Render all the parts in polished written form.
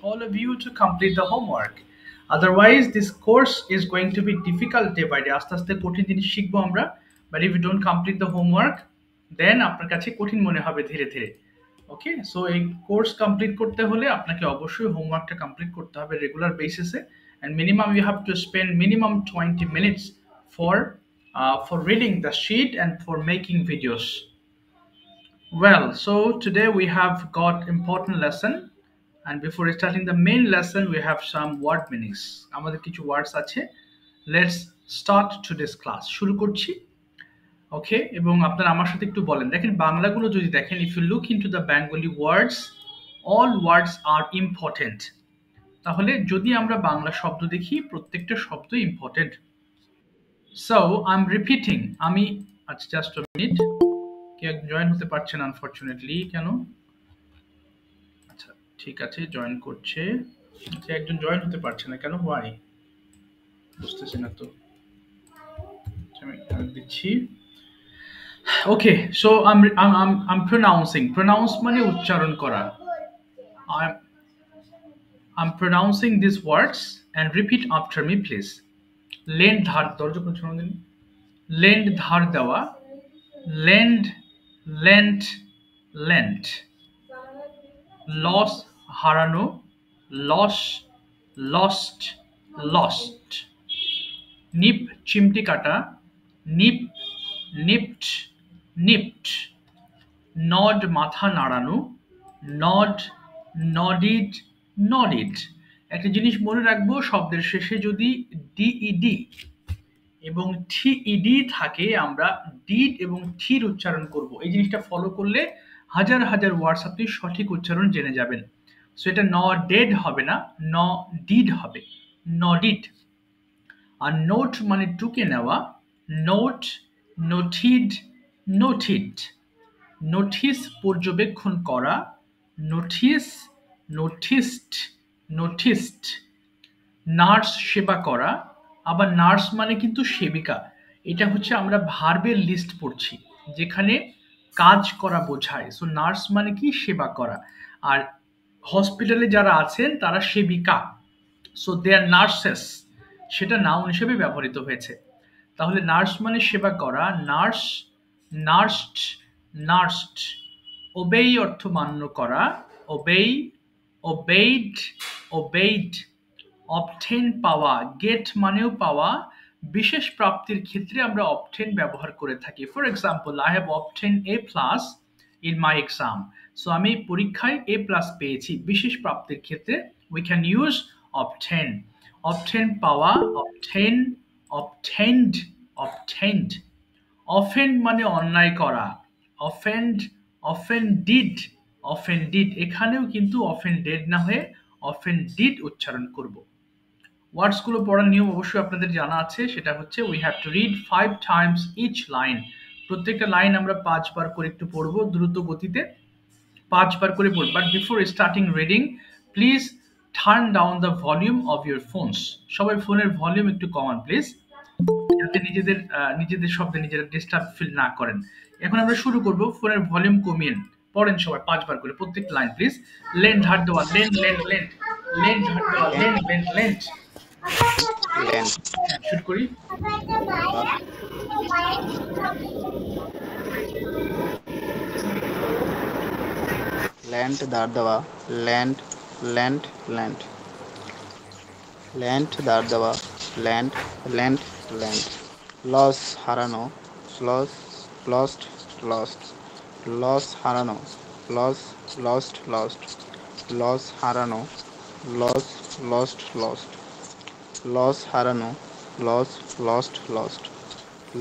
all of you to complete the homework. Otherwise, this course is going to be difficult day by day. আস্তে আস্তে কঠিন জিনিস শিখবো আমরা, but if you don't complete the homework, then আপনার কাছে কঠিন মনে হবে ধীরে ধীরে। ওকে, সো এই কোর্স কমপ্লিট করতে হলে আপনাকে অবশ্যই হোমওয়ার্কটা কমপ্লিট করতে হবে রেগুলার বেসিসে, and minimum you have to spend minimum 20 minutes for reading the sheet and for making videos. Well, so today we have got important lesson, and before starting the main lesson we have some word meanings. আমাদের কিছু ওয়ার্ডস আছে। Let's start today's class. শুরু করছি। ওকে, এবং আপনারা আমার সাথে একটু বলেন, দেখেন বাংলাগুলো যদি দেখেন, if you look into the Bengali words, all words are important. তাহলে যদি আমরা বাংলা শব্দ দেখি, প্রত্যেকটা শব্দ ইম্পর্টেন্ট। So I'm repeating, আমি আচ্ছা জাস্ট a minute, কেউ জয়েন হতে পারছেন আনফরচুনেটলি, কেন? আচ্ছা ঠিক আছে, জয়েন করছে, আচ্ছা একজন জয়েন হতে পারছে না কেন, why বুঝতেছি না তো, আমি দিচ্ছি। Okay, so I'm pronouncing. Pronounce মানে উচ্চারণ করা। I'm pronouncing these words and repeat after me, please. Lend ধার, দরজা কোন শোনা দিন। Lend ধার দেওয়া, lend, lent, lent. Loss হারানো, loss, lost, lost. Nip চিমটি কাটা, nip, nipped, nipped. Nod মাথা নাড়ানো, nod, nodded, nodded. একটা জিনিস মনে রাখবো, শব্দের শেষে যদি ded এবং thed থাকে আমরা did এবং ঠির উচ্চারণ করব। এই জিনিসটা ফলো করলে হাজার হাজার ওয়ার্ডস আপনি সঠিক উচ্চারণ জেনে যাবেন। সো এটা nodded হবে না, nodded হবে, nodded। আর নোট মানে টুকে নেওয়া, নোট, noted, noted। নোটিস পর্যবেক্ষণ করা, নোটিস, নোটিসড, নোটিসড। নার্স সেবা করা, আবার নার্স মানে কিন্তু সেবিকা। এটা হচ্ছে আমরা ভার্বের লিস্ট পড়ছি যেখানে কাজ করা বোঝায়। সো নার্স মানে কি, সেবা করা। আর হসপিটালে যারা আছেন তারা সেবিকা, সো দে আর নার্সেস, সেটা নাউন হিসেবে ব্যবহৃত হয়েছে। তাহলে নার্স মানে সেবা করা, নার্স, নার্সড, নার্সড। ওবেই অর্থ মান্য করা, ওবেই, ওবেইড, ওবেইড। অবটেন পাওয়া, গেট মানেও পাওয়া। বিশেষ প্রাপ্তির ক্ষেত্রে আমরা অবটেন ব্যবহার করে থাকি। For example, I have obtain A plus in my exam. So আমি পরীক্ষায় এ প্লাস পেয়েছি। বিশেষ প্রাপ্তির ক্ষেত্রে we can use obtain. Obtain পাওয়া, অবটেন, অবটেন্ড, অবটেন্ড। অফেন্ড মানে অন্যায় করা, অফেন্ড, অফেন্ডিড, অফেন্ডিড। এখানেও কিন্তু অফেন্ডেড না হয়ে অফেন্ডিড উচ্চারণ করব। ওয়ার্ডসগুলো পড়ার নিয়ম অবশ্যই আপনাদের জানা আছে, সেটা হচ্ছে we have to read 5 times each line. প্রত্যেকটা লাইন আমরা 5 বার করে একটু পড়বো দ্রুত গতিতে, 5 বার করে পড়ব। But before starting reading please turn down the volume of your phones. সবাই ফোনের ভলিউম একটু কমান প্লিজ, যাতে নিজেদের শব্দে নিজেরা ডিস্টার্ব ফিল না করেন। এখন আমরা শুরু করব, ফোনের ভলিউম কমিয়ে পড়েন সবাই 5 বার করে প্রত্যেক লাইন প্লিজ। লেন্ড ধার দেওয়া, লেন্ড, লেন্ড, লেন্ড, লেন্ড ধার দেওয়া, লেন্ড, লেন্ড, লেন্ড। শুরু করি। ল্যান্ড ধার দেওয়া, ল্যান্ড, ল্যান্ড, ল্যান্ড। ল্যান্ড ধার দেওয়া, ল্যান্ড, ল্যান্ড, ল্যান্ড। লস হারানো, লস, লস্ট, লস্ট। লস হারানো, লস, লস্ট, লস্ট। লস হারানো, লস, লস্ট, লস্ট। লস হারানো, লস, লস্ট, লস্ট।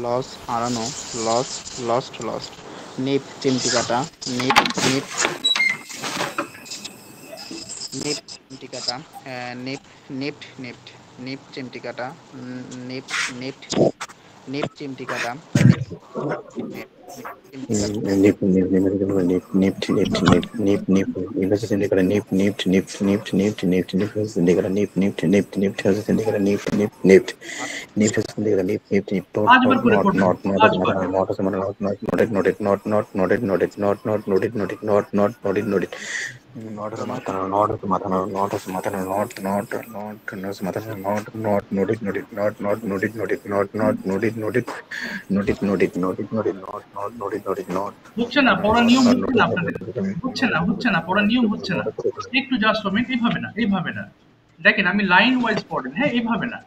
লস হারানো, লস, লস্ট, লস্ট। নিপ চিমটি কাটা, নিপ, নিপ, নিপ চিমটি কাটা, নিপ, নিপড, নিপড। নিপ চিমটি কাটা, নিপ, নিপড, নিপ চিমটি কাটা, Nip, Nip, nip, nip, nip, nipped, nipped, nipped, nip, nip. Investors indicator nip, nipped, nipped, nipped, nipped, nipped, nipped. Indicator nip, nipped, nipped, nipped. Has indicator nip, nip, nipped. Nipped has indicator nip, nipped, nipped. পাঁচবার করে Not, পড়বেন, not, not as a পাঁচবার। matter, not as a matter, not, noted, noted, not, noted, noted, not, noted, noted, not, noted, noted. Not as a matter, not as a matter, not as a matter, not, as a matter, not, noted, noted, not, noted, noted, not, noted, noted. Noted, noted, noted, noted, not, noted, noted, not, হচ্ছে না, পড়ার নিয়ম not, হচ্ছে না আপনাদের, হচ্ছে না, পড়ার নিয়ম হচ্ছে না। একটু জাস্ট মোমেন্ট, এইভাবে না, এইভাবে না। দেখেন আমি লাইন ওয়াইজ পড়েন, হ্যাঁ এইভাবে না,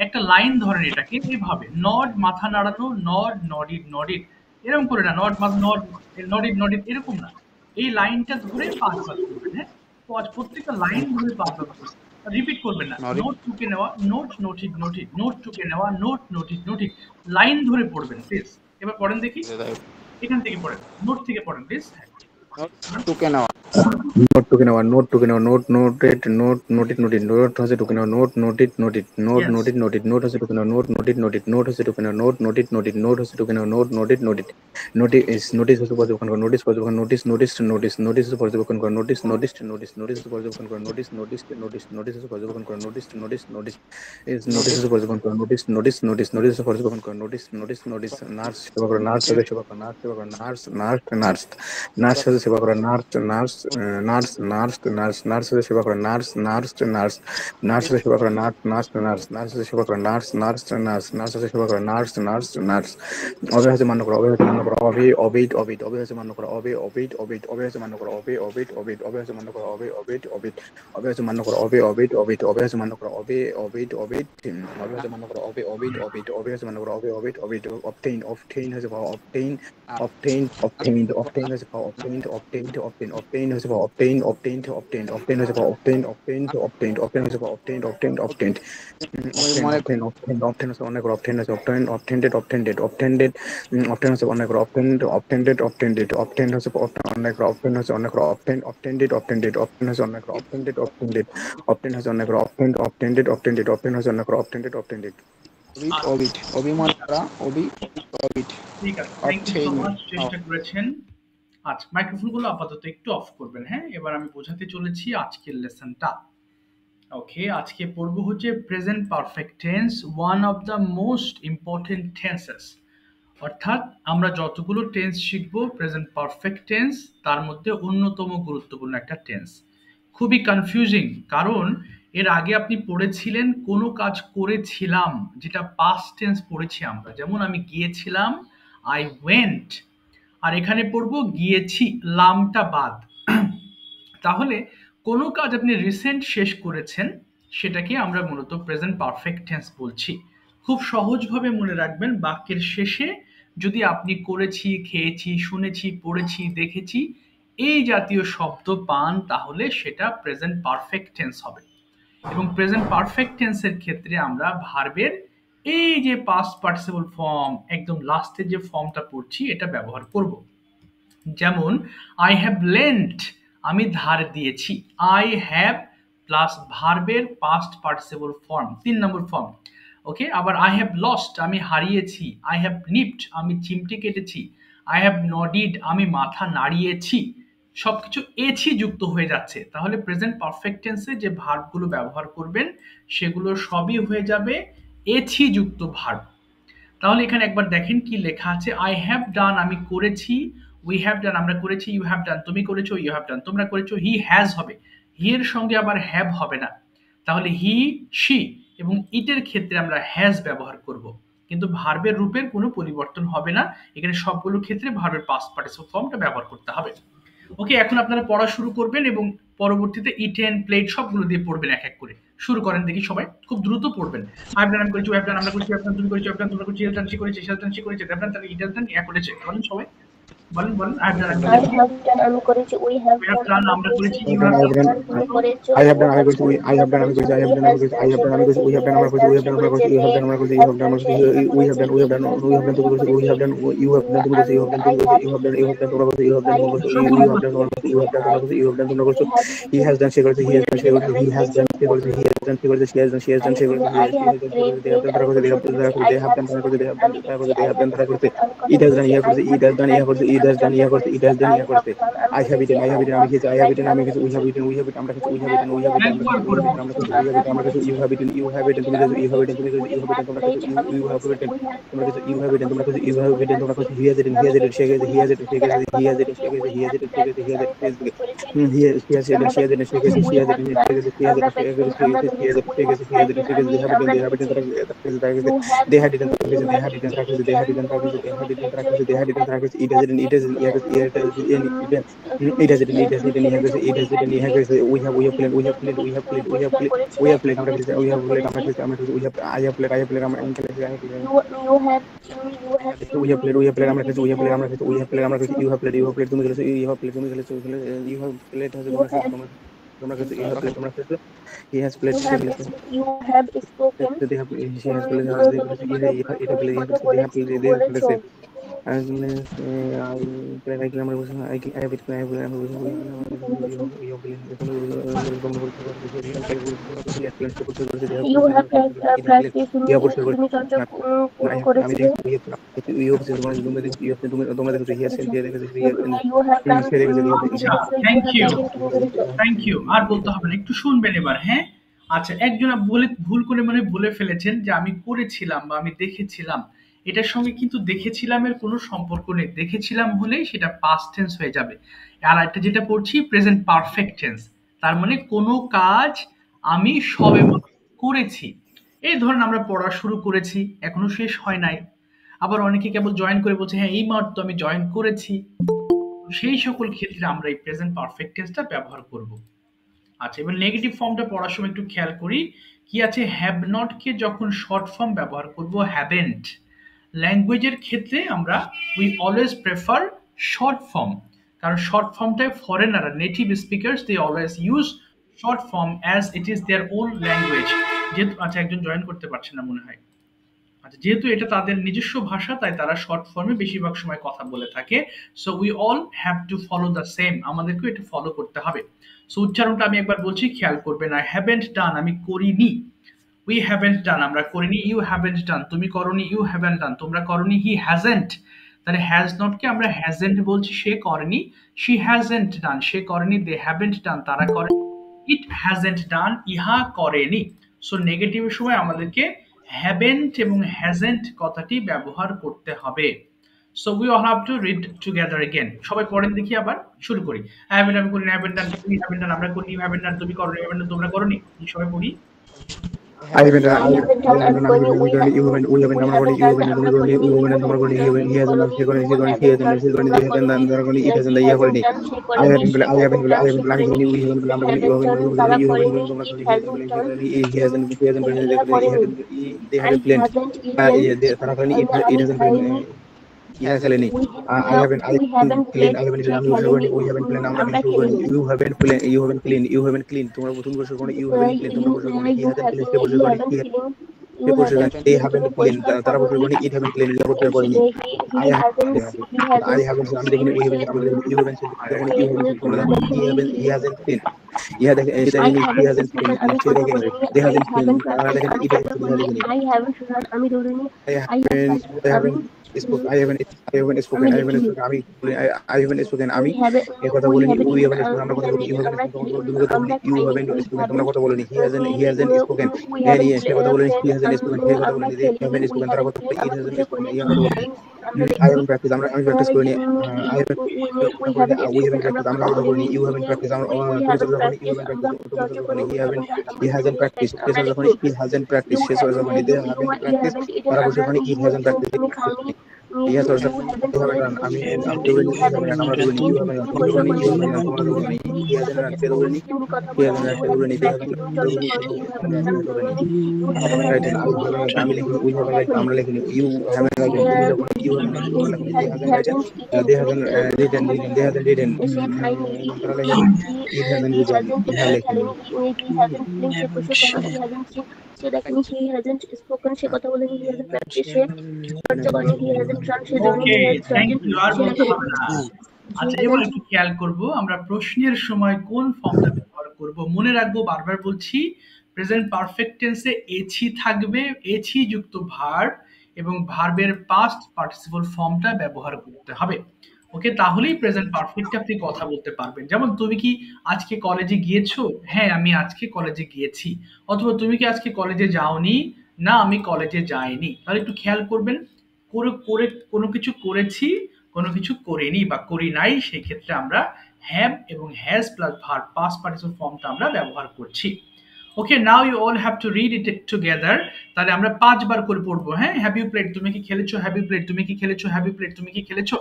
একটা লাইন ধরেন এটাকে এইভাবে, নড মাথা নাড়ানো, নড নডিড নডিড, এরকম করে না, নড নড নডিড নডিড, এরকম না। এই লাইনটা ধরে পাঁচবার করবেন, হ্যাঁ প্রত্যেকটা লাইন ধরে পাঁচবার করবেন, রিপিট করবেন না। noted. নোট টুকে নেওয়া, নোট নোটিড নোটিড, নোট টুকে নেওয়া, নোট নোটিড নোটিড, লাইন ধরে পড়বেন প্লিজ। এবার পড়েন দেখি, এখান থেকে পড়েন, নোট থেকে পড়েন please. Token hour. Note token hour, note token hour, note noted, note noted, noted, note has a token hour, note noted, noted, note Yes. noted, noted, note has a token hour, note noted, noted, note has a token hour, note noted, noted, note has a token hour, note noted, noted. Notice has a token hour, notice for the notice, noticed, notice, notice for the token hour, notice, noticed, notice, notice for the token hour, notice, noticed, notice, notice for the token hour, notice, notice, notice is notice for the token hour, notice, notice, notice, notice for the token hour, notice, notice, notice, nurse, nurse, nurse, nurse, nurse, nurse has a সেবা করে nurse nurse nurse nurse nurse নার্সের সেবা করে nurse nurse nurse নার্সের সেবা করে nurse nurse nurse নার্সের সেবা করে নার্স নার্স নার্স নার্সের সেবা করে নার্স নার্স নার্স অবে হচ্ছে মান্য করা, অবে হচ্ছে মান্য করা, অবে অবিট অবিট, অবে হচ্ছে মান্য করা, অবে অবিট অবিট, অবে হচ্ছে মান্য করা, অবে অবিট অবিট, অবে হচ্ছে মান্য করা, অবে অবিট অবিট, অবে হচ্ছে মান্য করা, অবে অবিট অবিট, অবে হচ্ছে মান্য করা, অবে অবিট অবিট, অবে হচ্ছে মান্য করা, অবে অবিট অবিট, অবে হচ্ছে মান্য করা, অবে অবিট অবিট, obtain obtain হচ্ছে obtain obtained obtained obtained হচ্ছে obtained obtained obtained obtained হচ্ছে obtained obtained obtained obtained হচ্ছে obtained obtained obtained obtained হচ্ছে obtained obtained obtained obtained obtained obtained হচ্ছে অনেক obtained হচ্ছে obtained obtained obtained obtained obtained হচ্ছে অনেক obtained obtained obtained obtained হচ্ছে অনেক obtained হচ্ছে অনেক obtained obtained obtained obtained হচ্ছে অনেক obtained obtained obtained হচ্ছে অনেক obtained obtained obtained obtained হচ্ছে অনেক obtained obtained orbit অভিমান করা orbit ঠিক আছে, থ্যাংক ইউ সো মাচ, চেষ্টা করেছেন। আচ্ছা মাইক্রোফোনগুলো আপাতত একটু অফ করবেন, হ্যাঁ এবার আমি বোঝাতে চলেছি আজকের লেসনটা। ওকে, আজকে পড়ব হচ্ছে present perfect tense, one of the most important tenses. অর্থাৎ আমরা যতগুলো টেন্স শিখব প্রেজেন্ট পারফেক্ট টেন্স তার মধ্যে অন্যতম গুরুত্বপূর্ণ একটা টেন্স। খুবই কনফিউজিং, কারণ এর আগে আপনি পড়েছিলেন কোনো কাজ করেছিলাম, যেটা পাস্ট টেন্স পড়েছি আমরা, যেমন আমি গিয়েছিলাম, আই ওয়েন্ট, আর এখানে পড়বো গিয়েছি, লামটা বাদ। তাহলে কোনো কাজ আপনি রিসেন্ট শেষ করেছেন সেটাকে আমরা মূলত প্রেজেন্ট পারফেক্ট টেন্স বলছি। খুব সহজভাবে মনে রাখবেন, বাক্যের শেষে যদি আপনি করেছি, খেয়েছি, শুনেছি, পড়েছি, দেখেছি এই জাতীয় শব্দ পান তাহলে সেটা প্রেজেন্ট পারফেক্ট টেন্স হবে। এবং প্রেজেন্ট পারফেক্ট টেন্সের ক্ষেত্রে আমরা ভার্বের এই যে পাস্ট পার্টিসিপল ফর্ম একদম লাস্টে যে ফর্মটা পড়ছি এটা ব্যবহার করব। যেমন আই হ্যাভ লেন্ট, আমি ধার দিয়েছি, আই হ্যাভ প্লাস ভার্বের পাস্ট পার্টিসিপল ফর্ম 3 নম্বর ফর্ম। ওকে, আবার আই হ্যাভ লস্ট, আমি হারিয়েছি, আই হ্যাভ নিপড, আমি চিমটি কেটেছি, আই হ্যাভ নডিড, আমি মাথা নাড়িয়েছি, সবকিছু এছি যুক্ত হয়ে যাচ্ছে। তাহলে প্রেজেন্ট পারফেক্ট টেন্সে যে ভার্বগুলো ব্যবহার করবেন সেগুলো সবই হয়ে যাবে এছি যুক্ত ভার্ব। তাহলে এখানে একবার দেখেন কি লেখা আছে, আই হ্যাভ ডান, আমি করেছি, উই হ্যাভ ডান, আমরা করেছি, ইউ হ্যাভ ডান, তুমি করেছো, ইউ হ্যাভ ডান, তোমরা করেছো, হি হ্যাজ হবে, হি এর সঙ্গে আবার হ্যাভ হবে না, তাহলে হি, শি এবং ইটের ক্ষেত্রে আমরা হ্যাজ ব্যবহার করব, কিন্তু ভার্বের রূপের কোনো পরিবর্তন হবে না, এখানে সবগুলো ক্ষেত্রে ভার্বের পাস্ট পার্টিসিপল ফর্মটা ব্যবহার করতে হবে। ওকে, এখন আপনারা পড়া শুরু করবেন এবং পরবর্তীতে ইটেন প্লেট সবগুলো দিয়ে পড়বেন এক এক করে। শুরু করেন দেখি, সবাই খুব দ্রুত পড়বেন। আই ডান, আমি করেছি, আমরা করেছি, তুমি করেছো, তোমরা করেছি, এলটান সি করেছে, শেলটান সি করেছে, দেবরান তাহলে ইটেলটান ইয়া করেছে, বলেন সবাই। বলেন বলেন। I have done, I have done আমি করেছি, we have we have done done আমরা আমরা করেছি, করেছি, I you have you done, have I have have done, done, done তুমি করেছো, I have we done, I have have done done, I আমরা have done, I করেছি, have he done, I has have done say done, I have করেছে, done, he I have done, has I have done done, say I করেছে, have they done, I have have done, done সে এটা we করেছে, have done, he we have done, করেছে, we he have has done, we done have say done, করেছে, you have done, you have done, you have done, I have you have done, you have done, you have done, I have you I have have done, you have done, you have done, we have he has done, she got we he has have done, she eaten got আমরা he has খেয়েছি, done, she got he has done, she got she has done, she has done, she got I have cleaned they আমি পরিষ্কার করেছি, I have have done, seen they have আমি done, দেখেছি, they I have have done, spoken আমি কথা it has done, বলেছি, he I has have done, he has practiced it আমি has done, he চর্চা has করেছি, it has done, I have done আমি I have করেছি, eaten, I have eaten, আমি খেয়েছি, I have eaten, আমি আমি খেয়েছি, we খেয়েছি, have eaten, we have eaten, আমরা খেয়েছি, we we have have eaten, we we have have eaten, আমরা eaten, খেয়েছি, we we have have eaten, আমরা eaten খেয়েছি, we have আমরা eaten, আমরা খেয়েছি, খেয়েছি, you have eaten, you have we eaten, তুমি have খেয়েছো, you have eaten, খেয়েছি, তুমি খেয়েছো, we you have have eaten, তোমরা খেয়েছো, played আমি you have খেলেছি, eaten, we have তোমরা খেয়েছো, you have আমরা eaten, তোমরা খেয়েছো, করেছি, you have we eaten, have তোমরা খেয়েছো, seen he has eaten, আমি সে দেখেছি, খেয়েছে, we he have has eaten, say spoken খেয়েছে, আমি he কথা has eaten, বলেছি, সে খেয়েছে, we he has have eaten, সে খেয়েছে, practiced he has আমি eaten, practice করেছি, he has আমরা she has eaten, practice সে করেছি, খেয়েছে, we she has have eaten, say done খেয়েছে, he has আমরা eaten, সে practice খেয়েছে, আমরা he has ভেবেছি, eaten, we সে have খেয়েছে, he has eaten, tried সে খেয়েছে, আমি they have eaten, আমরা they have eaten, খেয়েছি, they had eaten, you they have had eaten, they eaten had eaten, তুমি they তুমি had eaten, খেয়েছো, they you had eaten, have it have has eaten, it played has তুমি it তুমি has eaten, it has তুমি eaten, খেলেছো, we have played we have played, তুমি তুমি we have পরিষ্কার played, we করেছিলে, have played, তুমি we পরিষ্কার have played, করেছি, we have I have played, I have played, you have you have seen we have তুমি played, we have played, তুমি আমরা খেলেছি, we খেয়েছি, have played, আমরা খেলেছি, we have played, আমরা খেলেছি, you you have played, তুমি খেলেছো, you have played, তুমি খেলেছো, you have played, হচ্ছে you তোমরা খেলেছো, have তোমরা খেলেছো, you have played, তোমরা খেলেছো, he has played, you say have খেলেছে, you have spoken they have she has played, they তুমি খেলেছে, কি কথা এটা তুমি প্লে, কথা they have played, they have বলেছো, খেলেছে, I played, I আমরা বলছি, I have it, I have আমরা বলছি, we তুমি বলেছো, have played, তোমরা বলছো, they have you played, have practice তুমি you have played, তুমি চর্চা আমি করেছিলে, দেখি ইয়ে অফিসে তোমরা দেখো তোমরা দেখো হিয়ার সেল দিয়ে দেখো you have done সে দেখেছে তুমি আচ্ছা, দেখেছো, you thank have you, taken তুমি করেছো, থ্যাংক ইউ। আর বলতে হবে না, একটু শুনবেন এবার, হ্যাঁ? আচ্ছা, একজন বলে ভুল করে মানে বলে ফেলেছেন যে আমি করেছিলাম বা আমি দেখেছিলাম। এটার সঙ্গে কিন্তু দেখেছিলামের কোনো সম্পর্ক নেই। দেখেছিলাম হলেই সেটা পাস্ট টেন্স হয়ে যাবে। আর একটা যেটা পড়ছি প্রেজেন্ট পারফেক্ট টেন্স। তার মানে কোনো কাজ আমি সবেমাত্র করেছি। এই ধরেন আমরা পড়া শুরু করেছি, এখনো শেষ হয় নাই। আবার অনেকে কেবল জয়েন করে বলছে, হ্যাঁ এই মাত্র আমি জয়েন করেছি। সেই সকল ক্ষেত্রে আমরা এই প্রেজেন্ট পারফেক্ট টেন্সটা ব্যবহার করব। আচ্ছা, এবার নেগেটিভ ফর্মটা পড়ার সময় একটু খেয়াল করি। কি আছে, হ্যাভ নট কে যখন শর্ট ফর্ম ব্যবহার করব হ্যাভেন্ট। ল্যাঙ্গুয়েজের ক্ষেত্রে আমরা we always prefer short form, কারণ শর্ট ফর্মটাই ফরেনাররা native speakers they always use short form as it is their own language. যেহেতু আচ্ছা একজন জয়েন করতে পারছে না মনে হয়। আচ্ছা, যেহেতু এটা তাদের নিজস্ব ভাষা তাই তারা শর্ট ফর্মে বেশিরভাগ সময় কথা বলে থাকে। So we all have to follow the same, আমাদেরকেও এটা ফলো করতে হবে। সো উচ্চারণটা আমি একবার বলছি, খেয়াল করবেন। আই হ্যাভেন্ট ডান, আমি করিনি। উই হ্যাভেন্ট ডান, আমরা করিনি। ইউ হ্যাভেন্ট ডান, তুমি করনি। ইউ হ্যাভেন্ট ডান, তোমরা করনি। হি হ্যাজেন্ট, তাহলে হ্যাজ নটকে আমরা হ্যাজেন্ট বলছি, সে করেনি। শি হ্যাজেন্ট ডান, সে করেনি। দে হ্যাভেন্ট ডান, তারা করে। ইট হ্যাজেন্ট ডান, ইহা করেনি। সো নেগেটিভের সময় আমাদেরকে হ্যাভেন্ট এবং হ্যাজেন্ট কথাটি ব্যবহার করতে হবে। So we all have to read together again. সবাই পড়েন দেখি, আবার শুরু করি। হ্যাভেন্ট আমি করি, হ্যাভেন্ট ডান তুমি, হ্যাভেন্ট ডান আমরা করি, হ্যাভেন্ট ডান তুমি করো, হ্যাভেন্ট ডান তোমরা করনি। সবাই পড়ি। I haven't done, I haven't done আমি করিনি, we haven't, we আমরা করি, haven't you done haven't, আমরা তুমি করনি, করিনি, you you haven't, আমরা haven't করি, done he তুমি hasn't done, করনি, সে করেনি, you he haven't hasn't done done, সে করেনি, তোমরা they haven't করনি, done, তারা করেনি, it he hasn't done, ইয়া করেনি, hasn't done সে I করেনি, haven't she been, I haven't hasn't been, I done say haven't, আমি করেনি, করিনি, we haven't, he আমরা করি, you hasn't haven't, done you তারা haven't, করেনি, তোমরা it করি, hasn't done he hasn't, he hasn't, ইহা করেনি, they I had planned, haven't eaten তারা করেনি, it আমি hasn't been, খাইনি, ইহা খেলেনি, I we haven't haven't clean, played I haven't say done, আমি গোসল খেলেনি, করিনি, we haven't clean, আমরা আমরা গোসল করিনি, খেলিনি, you haven't clean, you haven't clean, তোমরা তুমি গোসল করনি, you haven't clean, তোমরা গোসল করনি, he hasn't clean, সে গোসল you করেনি, haven't clean, সে you পরিষ্কার haven't করেনি, they clean haven't তুমি clean, পরিষ্কার তারা পরিষ্কার করোনি, করেনি, it haven't clean, ইয়া পরিষ্কার করেনি, he hasn't I haven't, আমি দেখিনি, we haven't, আমরা দেখিনি, you haven't, দেখনি, you haven't, তোমরা দেখনি, he hasn't clean, ইহা দেখে, এটা I দেখেনি, he haven't hasn't clean, spoken আমি সে কথা দেখেনি, বলিনি, they I hasn't clean, haven't তারা practiced দেখেনি, আমি এটা কথা দেখেনি, বলিনি, I haven't run আমি দৌড়িনি, I I have haven't, practiced আমি I haven't spoken, আমি I haven't লিখিনি, spoken, I haven't spoken, আমি এ কথা we বলিনি, haven't we eaten haven't spoken, আমরা কথা বলিনি, you haven't আমরা spoken, তুমি কথা বলিনি, আমরা you খাইনি, haven't we spoken, তোমরা haven't কথা বলিনি, he hasn't spoken, we haven't সে কথা বলিনি, he hasn't spoken, সে কথা আমরা বলিনি, they খেলিনি, haven't we spoken, তারা haven't কথা played বলিনি, it আমরা hasn't পরিষ্কার spoken, করিনি, ইয়া we কথা বলিনি, haven't আমরা I দেখিনি, haven't practiced, আমি practice করিনি, I haven't, we কথা বলিনি, haven't we spoken haven't আমরা practiced, আমরা কথা কথা বলিনি, বলিনি, you haven't practiced, we তুমি haven't চর্চা করনি, you practiced haven't আমরা practiced, তুমি চর্চা চর্চা করনি, করিনি, he hasn't practiced, সে আমরা চর্চা করনি, দেখিনি, he hasn't practiced, সে চর্চা করনি, they haven't practiced, তারা বসে করনি, it hasn't practiced, তুমি খাওনি, Yes, or sir. You haven't You finished haven't done. I eating. mean, I'm You doing. You haven't haven't done. I'm finished doing. You eating. haven't done. তুমি I'm কথা doing. বলনি, You you haven't done. haven't I'm finished doing. eating. He You hasn't haven't done. Fedorini. তুমি কথা He বলনি, hasn't done. you haven't Fedorini. They haven't practiced. তুমি done. চর্চা Fedorini. করনি, you He haven't done. hasn't done. Fedorini. You I haven't haven't written. finished You eating. haven't written. You I'm haven't listening. We haven't finished written. I'm eating. listening. You haven't written. You haven't written. You haven't written. I'm listening. They haven't written. They haven't written. They haven't written. সে খায়নি, It hasn't written. They have written. he hasn't flinched, সে পুষে করেনি, he hasn't seen, সে দেখেনি, he hasn't spoken, সে কথা বলেনি, he hasn't practiced, সে চর্চা করেনি, he hasn't run, সে দৌড়েনি, okay, he has thank chosen, you. আর সে বলতে লেখেনি, হবে না। he আচ্ছা, এবার hasn't একটু খেয়াল করব আমরা প্রশ্নের সময় কোন ফর্মটা ব্যবহার করব। মনে রাখবো, বারবার বলছি, প্রেজেন্ট পারফেক্ট টেন্সে এছি থাকবে, এছি যুক্ত ভার্ব এবং ভার্বের পাস্ট পার্টিসিপল ফর্মটা ব্যবহার করতে হবে। ওকে, তাহলেই প্রেজেন্ট পারফেক্টে আপনি কথা বলতে পারবেন। যেমন তুমি কি আজকে কলেজে গিয়েছো? হ্যাঁ, আমি আজকে কলেজে গিয়েছি। অথবা তুমি কি আজকে কলেজে যাওনি? না, আমি কলেজে যাইনি। তাহলে একটু খেয়াল করবেন, করে করে কোনো কিছু করেছি, কোনো কিছু করিনি বা করি নাই, সেই ক্ষেত্রে আমরা হ্যাভ এবং has plus verb past participle ফর্মটা আমরা ব্যবহার করছি। Okay, now you all have to read it together. তাহলে আমরা 5 বার করে পড়বো। হ্যাঁ, হ্যাভ ইউ প্লেড, তুমি কি খেলেছো? হ্যাভ ইউ প্লেড, তুমি কি খেলেছো? হ্যাভ ইউ প্লেড, তুমি কি খেলেছো?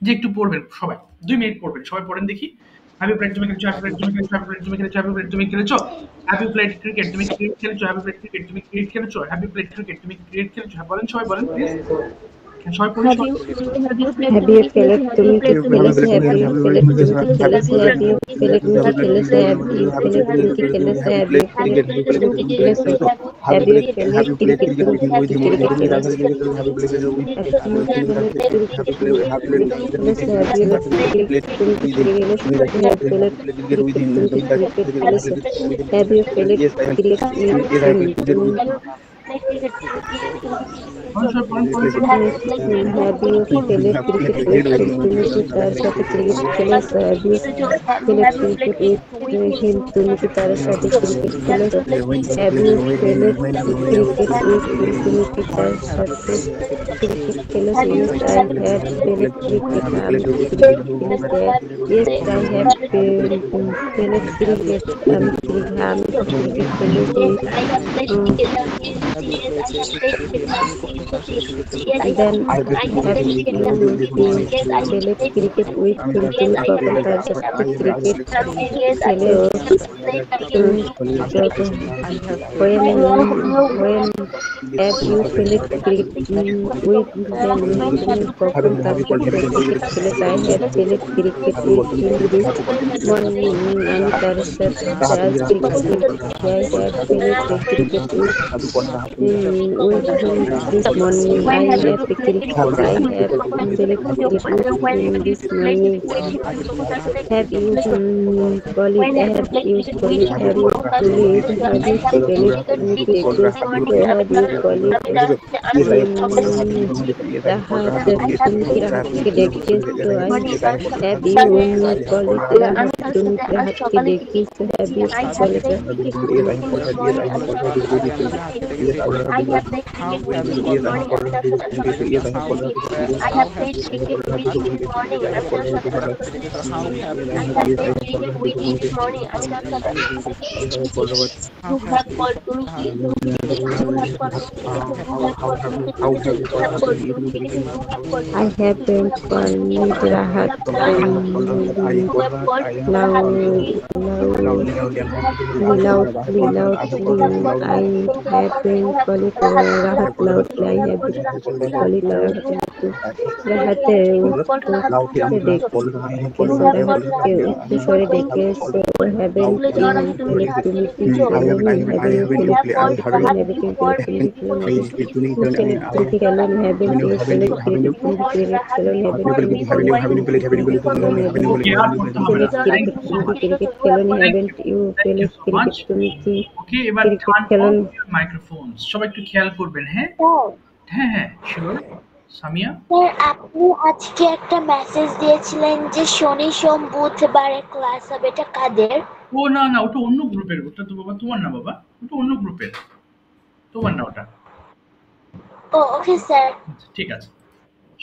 যে একটু পড়বেন সবাই, 2 মিনিট পড়বেন সবাই, পড়েন দেখি। হ্যাভ ইউ প্লেড, তুমি খেলেছো? হ্যাভ ইউ প্লেড, তুমি খেলেছো? হ্যাভ ইউ প্লেড, তুমি খেলেছো? হ্যাভ ইউ প্লেড, তুমি খেলেছো? হ্যাভ ইউ প্লেড ক্রিকেট, তুমি কি ক্রিকেট খেলেছো? হ্যাভ ইউ প্লেড ক্রিকেট, তুমি ক্রিকেট খেলেছো? হ্যাভ ইউ প্লেড ক্রিকেট, তুমি কি ক্রিকেট খেলেছো? হ্যাঁ, বলেন সবাই, বলেন প্লিজ। সবাই পড়ি, have Have you you played, Have তুমি you কি felt খেলেছো? Have you তুমি কি played, তুমি কি খেলেছো? Have খেলেছো? you Have you felt played, তুমি কি তুমি কি খেলেছো? খেলেছো? Have you felt তুমি কি খেলেছো? Have you felt তুমি কি খেলেছো? Have you felt তুমি কি খেলেছো? Have you felt ক্রিকেট তুমি কি ক্রিকেট খেলেছো? তুমি কি ফেলে ক্রিকেট তুমি কি ক্রিকেট খেলেছো? Have you ক্রিকেট তুমি কি খেলেছো? Have you ক্রিকেট তুমি কি ক্রিকেট খেলেছো? Have you felt ক্রিকেট তুমি পড়েন, পড়েন, have পড়েন। you played Have তুমি you কি played cricket with him? তুমি কি তার সাথে ক্রিকেট খেলেছো? Have you played cricket with him? তুমি কি তার সাথে ক্রিকেট খেলেছো? Have you played cricket with him? তুমি কি তার সাথে ক্রিকেট খেলেছো? Yes, I have played cricket. আমি ক্রিকেট খেলেছি। Yes, I have played cricket. আমি ক্রিকেট খেলেছি। Then have you played cricket with him? তুমি কখন তার সাথে ক্রিকেট খেলেছো? যখন when have you played cricket with them? তুমি কখন তার সাথে cricket খেলেছো? I have played cricket with him this morning. আমি তার সাথে আজ ক্রিকেট খেলেছি। I have played cricket with him this morning. I have played cricket with him this morning. Have you played? Have you played? Have you played? Have you played? তুমি কি দেখেছো? Have you played? Rahat, তুমি কি রাহাতকে দেখেছো? Have you played? Rahat, তুমি কি রাহাতকে দেখেছো? Have you played? I have been called Rahat loudly. I have been called Rahat loudly. I have been called রাহাতের উচ্চস্বরে ডেকেছো। হ্যাভেন ফেলে তুমি কি খেলোনি? হ্যাভেন ফেলে তুমি কি খেলোনি? হ্যাভেন ফেলে তুমি কি খেলোনি? ফেলে তুমি কি খেলোনি? হ্যাভেন ফেলে ক্রিকেট তুমি কি ক্রিকেট খেলোনি? হ্যাভেন তুমি ফেলে তুমি কি ক্রিকেট খেলোনি? হ্যাভেন ওকে, আর পড়তে হবে ফেলে না। থ্যাংক ক্রিকেট ইউ সো তুমি কি মাচ। ক্রিকেট খেলোনি? হ্যাভেন ইউ থ্যাংক ফেলে ইউ সো মাচ। ক্রিকেট তুমি কি ওকে, এবার ক্রিকেট টার্ন অফ খেলোনি? Your microphones. সবাই একটু খেয়াল করবেন। হ্যাঁ, হ্যাঁ, হ্যাঁ, শিওর। সামিয়া, স্যার, আপনি আজকে একটা মেসেজ দিয়েছিলেন যে শনি সোম বুধবারে ক্লাস হবে, এটা কাদের? ও না না, ওটা অন্য গ্রুপের। ওটা তো বাবা তোমার না, বাবা ওটা অন্য গ্রুপের, তোমার না ওটা। ও ওকে স্যার। আচ্ছা, ঠিক আছে,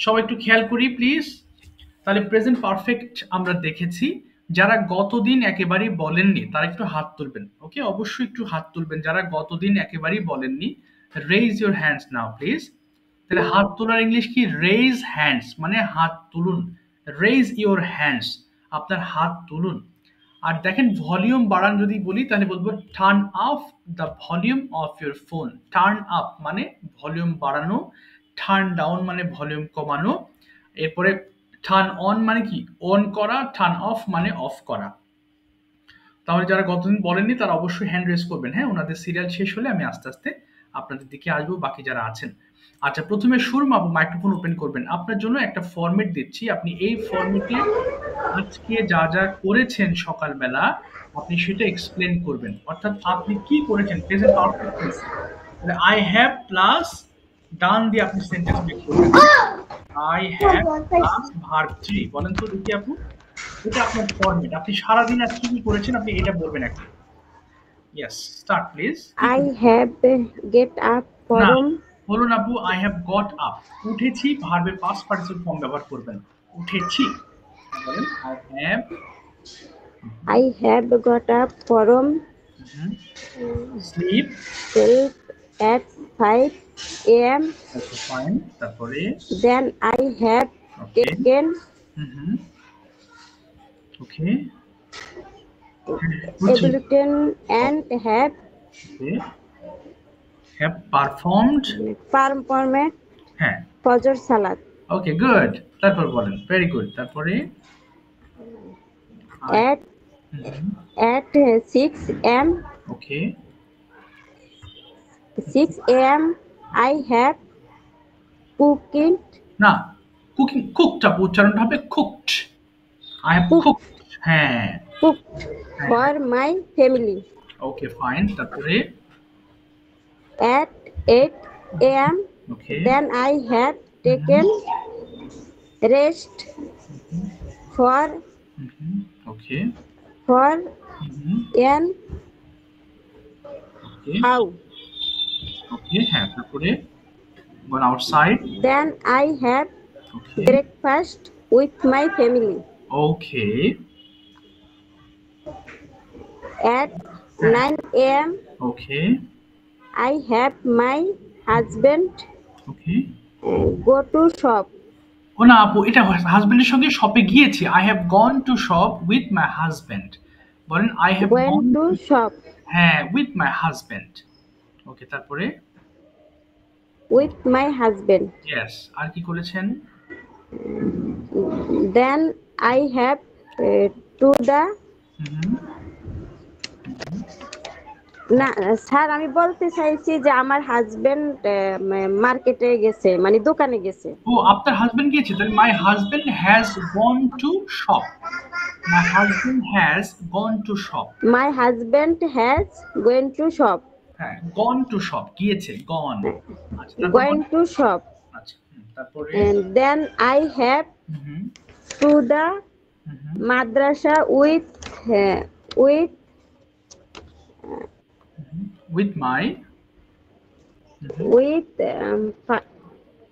সবাই একটু খেয়াল করি প্লিজ। তাহলে প্রেজেন্ট পারফেক্ট আমরা দেখেছি। যারা গতদিন একেবারেই বলেননি তারা একটু হাত তুলবেন। ওকে, অবশ্যই একটু হাত তুলবেন যারা গতদিন একেবারেই বলেননি। Raise your hands now please. তাহলে হাত তোলার ইংলিশ কি? রেইজ হ্যান্ডস, মানে হাত তুলুন। রেইজ ইওর হ্যান্ডস, আপনার হাত তুলুন। আর দেখেন ভলিউম বাড়ান যদি বলি তাহলে বলবো turn up the volume of your phone. Turn up মানে ভলিউম বাড়ানো, টার্ন ডাউন মানে ভলিউম কমানো, এরপরে টার্ন অন মানে কি? অন করা, টার্ন অফ মানে অফ করা। তাহলে যারা গতদিন বলেননি তারা অবশ্যই হ্যান্ড রেজ করবেন। হ্যাঁ, ওনাদের সিরিয়াল শেষ হলে আমি আস্তে আস্তে আপনাদের দিকে আসবো, বাকি যারা আছেন। আচ্ছা, প্রথমে সুরমা আপু মাইক্রোফোন ওপেন করবেন। আপনার জন্য একটা ফরম্যাট দিচ্ছি, আপনি এই ফরম্যাটে আজকে যা যা করেছেন সকালবেলা আপনি সেটা এক্সপ্লেন করবেন। অর্থাৎ আপনি কি করেছেন present perfect tense. I have plus done দিয়ে আপনি সেন্টেন্স মেক করবেন। I have plus verb 3। বলেন তো দেখি আপু, এটা আপনার ফরম্যাট। আপনি সারাদিন আজকে কি করেছেন আপনি এটা বলবেন এখন। Yes, start please. I have get up না, from বলুন আপু আই হ্যাভ গট আপ। উঠেছি ভার্বের পাস্ট পার্টিসিপল ফর্ম ব্যবহার করবেন। উঠেছি, বলেন I have got up from sleep. sleep at 5 a.m. Fine, তারপরে Then I have okay taken okay a bulletin and have performed. performed হ্যাঁ, Fajr Salat ওকে গুড। তারপর বলেন ভেরি গুড। তারপরে at 6 a.m. Okay 6 a.m. I have cooked না, cooking কুকটা উচ্চারণটা হবে cooked. I have cooked. হ্যাঁ, for my family. Okay fine. তারপরে At 8 a.m. Okay Then I have taken rest for okay an okay hour. Okay হ্যাঁ, তারপরে gone outside. Then I have okay breakfast with my family. Okay At 9 a.m. Okay I have my husband okay go to shop. ও না আপু, এটা হাজবেন্ডের সঙ্গে শপে গিয়েছি। I have gone to shop with my husband. বলেন I have gone Went to shop হ্যাঁ উইথ মাই হাজবেন্ড। ওকে, তারপরে with my husband. ইয়েস, আর কি করেছেন? Then I have to the না স্যার আমি বলতে চাইছি যে আমার হাজবেন্ড মার্কেটে গেছে, মানে দোকানে গেছে। ও, আপনার হাজবেন্ড গিয়েছে, তাহলে my husband has gone to shop. My husband has gone to shop. My husband has going to shop. হ্যাঁ, গন টু শপ, গিয়েছে, গন। আচ্ছা, তারপর Going to shop. আচ্ছা, তারপরে And then I have to the madrasa with with my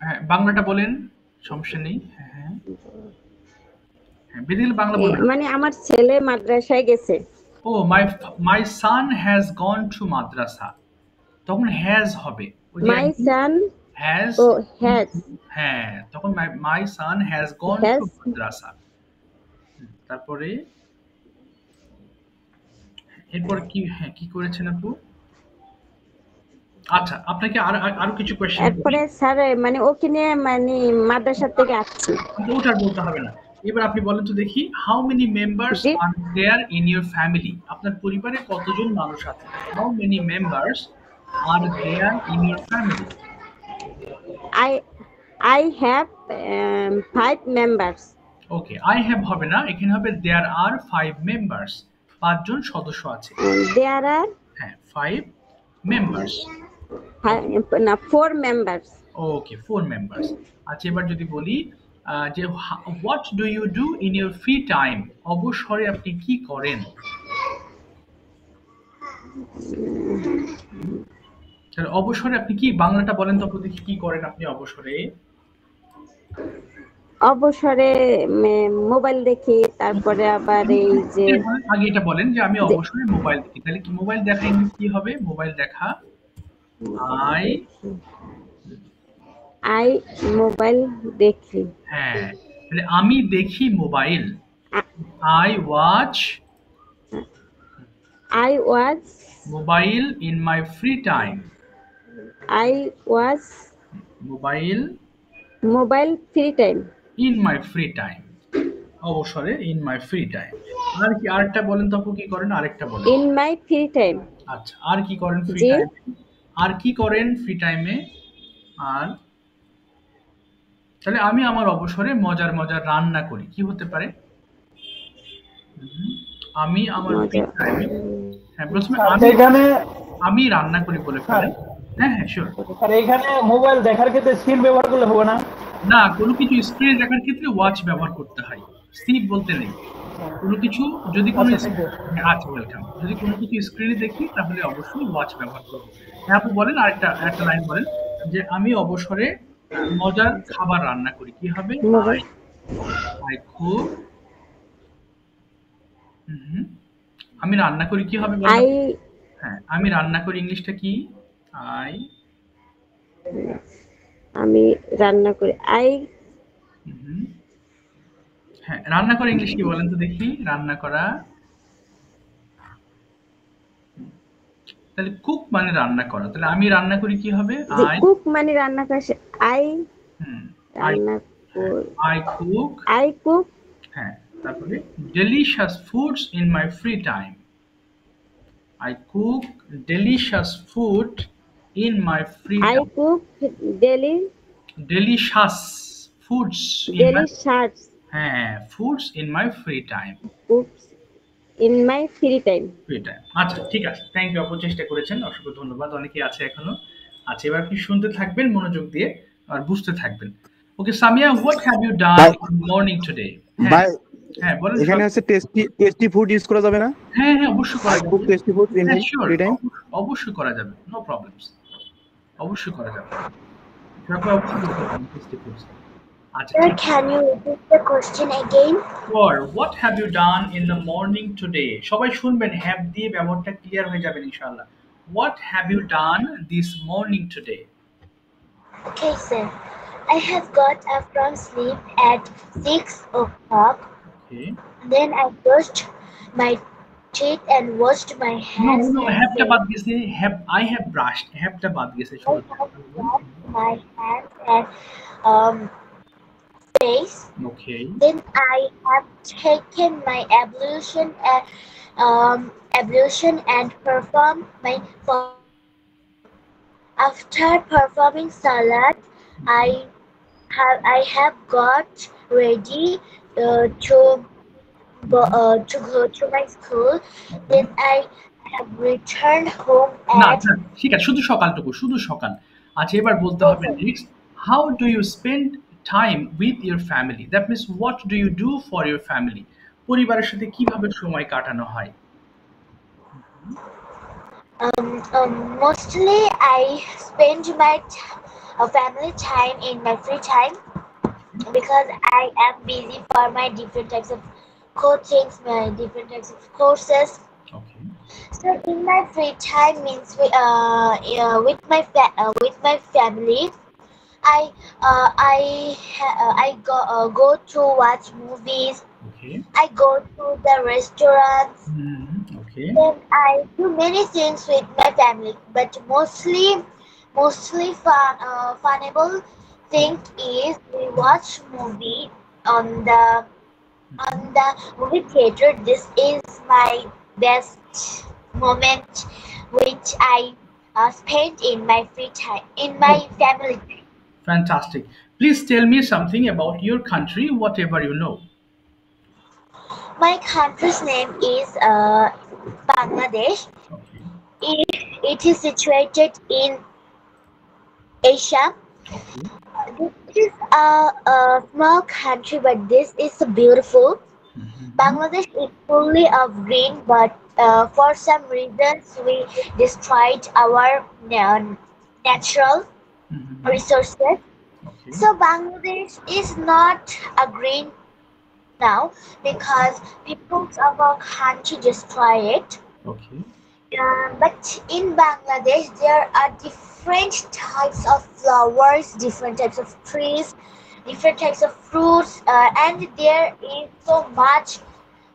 হ্যাঁ, বাংলাটা বলেন, সমস্যা নেই। হ্যাঁ হ্যাঁ হ্যাঁ, বেদিল বাংলা বলেন। মানে আমার ছেলে মাদ্রাসায় গেছে। ও, মাই সান হ্যাজ গন টু মাদ্রাসা, তখন হ্যাজ হবে। My son হ্যাজ has হ্যাঁ, তখন মাই sun has gone Has. Two মাদ্রাসা। তারপরে এরপর কি? হ্যাঁ, কি করেছেন আপু? আচ্ছা, আপনাকে আরো কিছু কোশ্চেন। এরপরে স্যার মানে ওখানে মানে মাদ্রাসা থেকে আসছি। ওটা বলতে হবে না। এবার আপনি বলেন তো দেখি, হাউ মেনি মেম্বার্স জি। Are there in your family? আপনার পরিবারে কতজন মানুষ আছে? How many members are there in your family? I have 5 members. Okay, I have হবে না, এখানে হবে দেয়ার আর 5 মেম্বার্স। 5 জন সদস্য আছে। There are হ্যাঁ, 5 মেম্বার্স। 4 members. ওকে, 4 মেম্বার্স। আচ্ছা, এবার যদি বলি যে what do you do in your free time? অবসরে আপনি কি করেন? তাহলে অবসরে আপনি কি, বাংলাটা বলেন তো দেখি, কি করেন আপনি অবসরে? অবসরে মোবাইল দেখি, তারপরে আবার এই যে আগে এটা বলেন যে আমি অবসরে মোবাইল দেখি। তাহলে কি মোবাইল দেখা ইংলিশ কি হবে? মোবাইল দেখা আই মোবাইল দেখি। হ্যাঁ, তাহলে আমি দেখি mobile. A- I watch I was mobile in my free time. I was mobile mobile free time. In my free time, অবসরে ইন মাই ফ্রি টাইম। আর কি আরেকটা বলেন তো আপু, কি করেন আরেকটা বলেন। In my free time. আচ্ছা, আর কি করেন ফ্রি জি টাইমে? আর কি করেন ফ্রি টাইমে? আর তাহলে আমি আমার অবসরে মজার মজার রান্না করি, কি হতে পারে? হুম, আমি আমার ফ্রি মজা টাইমে, হ্যাঁ প্রথমে স্যার আমি এখানে আমি রান্না করি বলে স্যার ফেলেন। হ্যাঁ হ্যাঁ শিওর। স্যার এখানে মোবাইল দেখার ক্ষেত্রে স্ক্রিন ব্যবহার করলে হবে না? না, কোনো কিছু স্ক্রিনে দেখার ক্ষেত্রে ওয়াচ ব্যবহার করতে হয়, স্লিপ বলতে নেই। কোনো কিছু যদি কোনো আচ্ছা থ্যাংক ইউ। আচ্ছা ওয়েলকাম, যদি কোনো কিছু স্ক্রিনে দেখি তাহলে অবশ্যই ওয়াচ ব্যবহার করবো। হ্যাঁ আপু বলেন, আরেকটা একটা লাইন বলেন যে আমি অবসরে মজার খাবার রান্না করি, কি হবে? I mobile I cook. হুম, আমি রান্না করি কি হবে বলেন আই আপু? হ্যাঁ, আমি রান্না করি ইংলিশটা কি? আই আমি রান্না করি আই হুম, হ্যাঁ রান্না করা ইংলিশ কি বলেন তো দেখি, রান্না করা। তাহলে কুক মানে রান্না করা, তাহলে আমি রান্না করি কি হবে? আই কুক মানে রান্না করে আই হুম আই রান্না করি আই কুক। আই কুক হ্যাঁ, তারপরে delicious foods in my free time. I cook delicious food in my free I time. Cook deli delicious foods in my, deli shirts হ্যাঁ foods in my free time. Cooks in my free time. Free time, আচ্ছা ঠিক আছে, thank you আপু, চেষ্টা করেছেন, অসংখ্য ধন্যবাদ। অনেকেই আছে এখনো। আচ্ছা, এবার আপনি শুনতে থাকবেন মনোযোগ দিয়ে আর বুঝতে থাকবেন। Okay Samia, what have you done ভাই ইন মর্নিং টুডে? হ্যাঁ ভাই হ্যাঁ বলেন এখানে সব। হচ্ছে টেস্টি টেস্টি ফুড ইউজ করা যাবে না? হ্যাঁ হ্যাঁ অবশ্যই করা আই যাবে। কুক টেস্টি ফুড ইন হ্যাঁ মাই শিওর, ফ্রি টাইম। অবশ্যই করা যাবে, নো প্রবলেমস, অবশ্যই করা যাবে। তারপর অবশ্যই বলতে পারেন টেস্টি ফুডস। আচ্ছা Sir, ঠিক can you repeat the question again? For what have you done in the morning today, সবাই শুনবেন, হ্যাভ দিয়ে ব্যবহারটা ক্লিয়ার হয়ে যাবেন ইনশাআল্লাহ। What have you done this morning today? Okay, sir. I have got up from sleep at 6 o'clock. Okay, Then I brushed my teeth and washed my no hands no and হ্যাভটা face. বাদ গেছে, have I have brushed, হ্যাভটা বাদ গেছে I শুরুতে। have washed my hands and um, face. Okay, Then I have taken my ablution and performed my after performing salat. I have got ready to go to my school. Then I have returned home না at আচ্ছা ঠিক আছে, শুধু সকালটুকু, শুধু সকাল। আচ্ছা এবার বলতে হবে okay. Next, how do you spend time with your family, that means what do you do for your family, পরিবারের সাথে কিভাবে সময় কাটানো হয়? Mostly I spend my family time in my free time because I am busy for my different types of coachings, my different types of courses. Okay, So in my free time means with my family, I go to watch movies. Okay, I go to the restaurants. Okay, Then I do many things with my family, but mostly funable thing is we watch movie on the movie theater. This is my best moment which I spend in my free time in my family time. fantastic. Please tell me something about your country, whatever you know. My country's name is Bangladesh. Okay, It is situated in Asia. okay, This is a small country, but this is beautiful. Bangladesh is fully of green, but for some reasons we destroyed our natural resources. okay, So Bangladesh is not a green now because people of our country destroy it. okay, But in Bangladesh there are different types of flowers, different types of trees, different types of fruits, and there is so much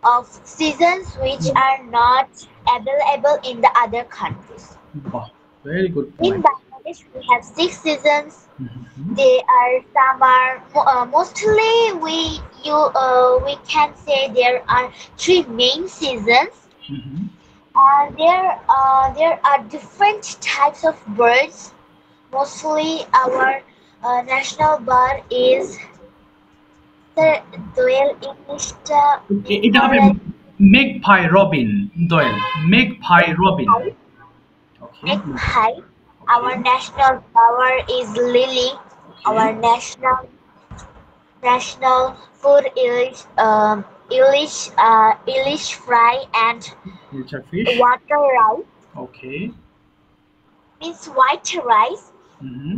of seasons which are not available in the other countries. Wow, very good In point. Bangladesh, we have 6 seasons. Mhm. They are summer. Mostly, we can say there are 3 main seasons. Mhm. There are different types of birds. Mostly, our national bird is the doyle Englishটা এটা হবে মেঘ রবিন দোয়েল মেঘ Robin magpie. Okay Magpie. Okay Our national flower is lily. Okay Our national food is Ilish fry and nature fish water rice. Okay Means white rice. Hmm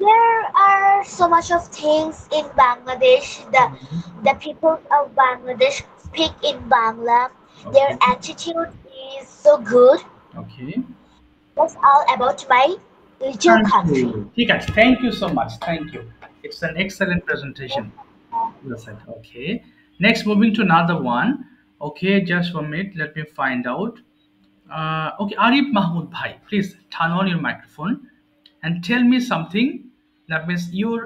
There are so much of things in Bangladesh. The people of Bangladesh speak in Bangla. Their Okay. attitude is so good. Okay That's all about my little country. ঠিক আছে thank you so much thank you it's an excellent presentation okay next moving to another one okay just 1 minute let me find out okay Arif Mahmood bhai please turn on your microphone and tell me something that means your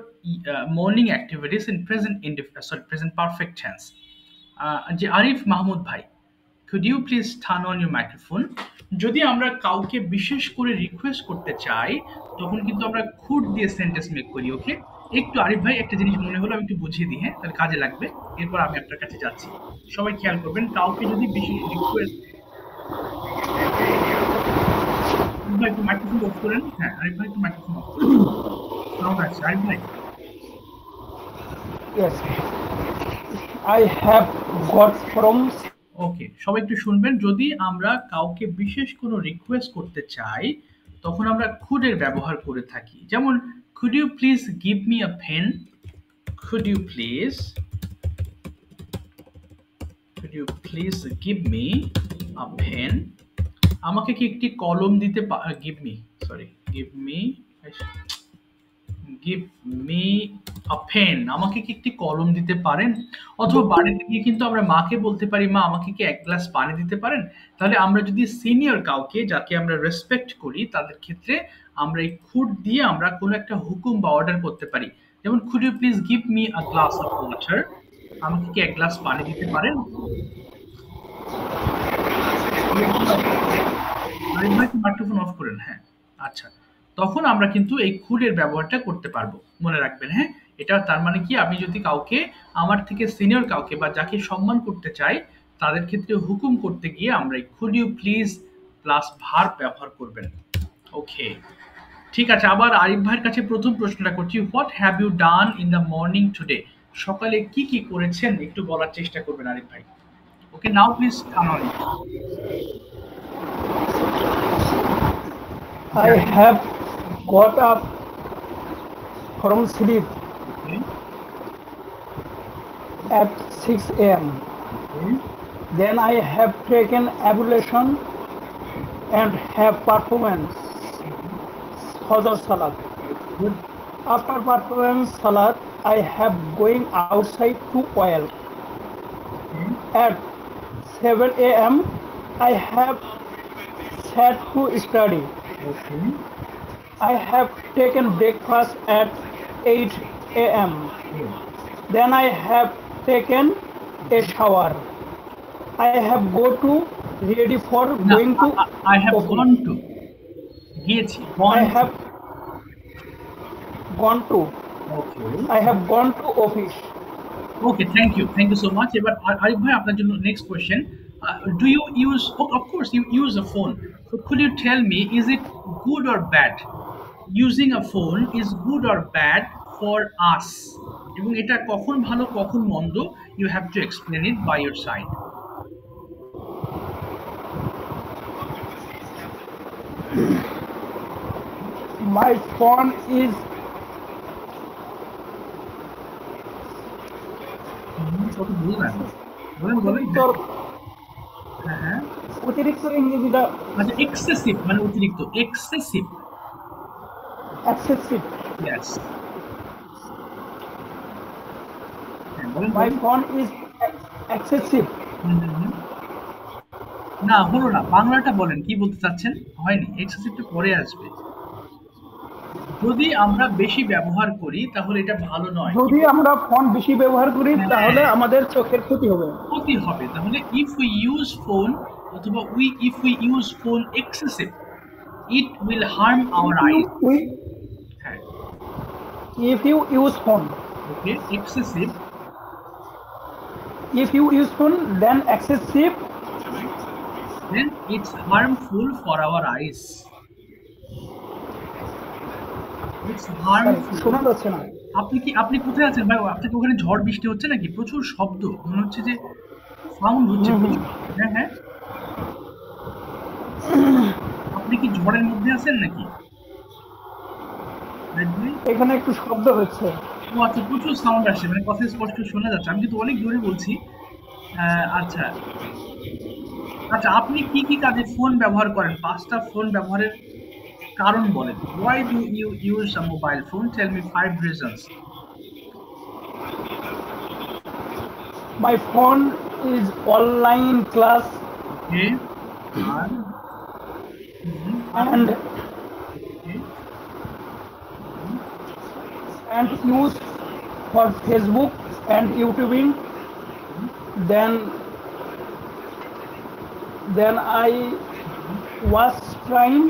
morning activities in present perfect tense যে আরিফ মাহমুদ ভাই could you please turn on your microphone যদি আমরা কাউকে বিশেষ করে request করতে চাই তখন কিন্তু আমরা খুদ দিয়ে সেন্টেন্স মেক করি ওকে একটু আরিফ ভাই একটা জিনিস মনে হলো আমি একটু বুঝিয়ে দিই হ্যাঁ তাহলে কাজে লাগবে এরপর আমি আপনার কাছে যাচ্ছি সবাই খেয়াল করবেন কাউকে যদি বিশেষ রিকোয়েস্ট ভাই একটু মাইক্রোফোন অফ করেন হ্যাঁ আরিফ ভাই একটু মাইক্রোফোন অফ করেন সাউন্ড আছে আরিফ ভাই Yes, I have got from ওকে সবাই একটু শুনবেন যদি আমরা কাউকে বিশেষ কোনো রিকোয়েস্ট করতে চাই তখন আমরা খুডের ব্যবহার করে থাকি যেমন could you please give me a pen could you please give me a pen আমাকে কি একটি কলম দিতে give me a pen আমাকে কি একটি কলম দিতে পারেন অথবা বাড়িতে গিয়ে কিন্তু আমরা মাকে বলতে পারি মা আমাকে কি এক গ্লাস পানি দিতে পারেন তাহলে আমরা যদি সিনিয়র কাউকে যাকে আমরা রেসপেক্ট করি তাদের ক্ষেত্রে আমরা এই খুড দিয়ে আমরা কোনো একটা হুকুম বা অর্ডার করতে পারি যেমন could you please give me a glass of water আমাকে কি এক গ্লাস পানি দিতে পারেন মাইক্রোফোন অফ করেন হ্যাঁ আচ্ছা তখন আমরা কিন্তু এই খুডের ব্যবহারটা করতে পারবো মনে রাখবেন হ্যাঁ এটা তার মানে কি আমি যদি কাউকে আমার থেকে সিনিয়র কাউকে বা যাকে সম্মান করতে চাই তাদের ক্ষেত্রে হুকুম করতে গিয়ে আমরা এই could you please plus verb ব্যবহার করবেন ওকে ঠিক আছে আবার আরিফ ভাইয়ের কাছে প্রথম প্রশ্নটা করছি what have you done in the morning today সকালে কি কি করেছেন একটু বলার চেষ্টা করবেন আরিফ ভাই okay now please turn on I have got up from sleep at 6 a.m. Then I have taken ablution and have performance Fajr Salat. After performance Salat, I have going outside to oil. At 7 a.m. I have sat to study. I have taken breakfast at 8 a.m. Then I have taken a shower. I have go to ready for going to I have office. gone to গিয়েছি I have gone to okay I have gone to office. okay thank you so much এবার আরিফ ভাই আপনার জন্য next question do you use of course you use a phone so could you tell me is it good or bad using a phone is good or bad for us এবং এটা কখন ভালো কখন মন্দ you have to explain it by your side My phone is কত বুঝলেন বলেন অতিরিক্ত ইংরেজিটা আচ্ছা এক্সেসিভ মানে অতিরিক্ত এক্সেসিভ excessive. Yes. বলেন My phone is excessive. না হলো না, বাংলাটা বলেন, কি বলতে চাচ্ছেন? হয়নি, এক্সেসিভটা পরে আসবে। যদি আমরা বেশি ব্যবহার করি তাহলে এটা ভালো নয়। যদি আমরা ফোন বেশি ব্যবহার করি তাহলে আমাদের চোখের ক্ষতি হবে। ক্ষতি হবে। তাহলে if we use phone অথবা if we use phone excessive, it will harm our eyes. হ্যাঁ, If you use phone, okay, excessive, if you use phone, then excessive, then it's harmful for our eyes. It's harmful. শোনা যাচ্ছে না। আপনি কোথায় আছেন ভাই? আপনাকে ওখানে ঝড় বৃষ্টি হচ্ছে নাকি? প্রচুর শব্দ, মনে হচ্ছে যে সাউন্ড হচ্ছে। হ্যাঁ হ্যাঁ, আপনি কি ঝড়ের মধ্যে আছেন নাকি? এখানে একটু শব্দ হচ্ছে। ও আচ্ছা, প্রচুর সাউন্ড আসছে, মানে কথা স্পষ্ট শোনা যাচ্ছে। আমি কিন্তু অনেক জোরে বলছি। আচ্ছা আচ্ছা, আপনি কি কি কাজে ফোন ব্যবহার করেন? 5টা ফোন ব্যবহারের কারণ বলেন। Why do you use a mobile phone? Tell me 5 reasons. My phone is online class. Okay. And use for Facebook and YouTubing. Then I was trying.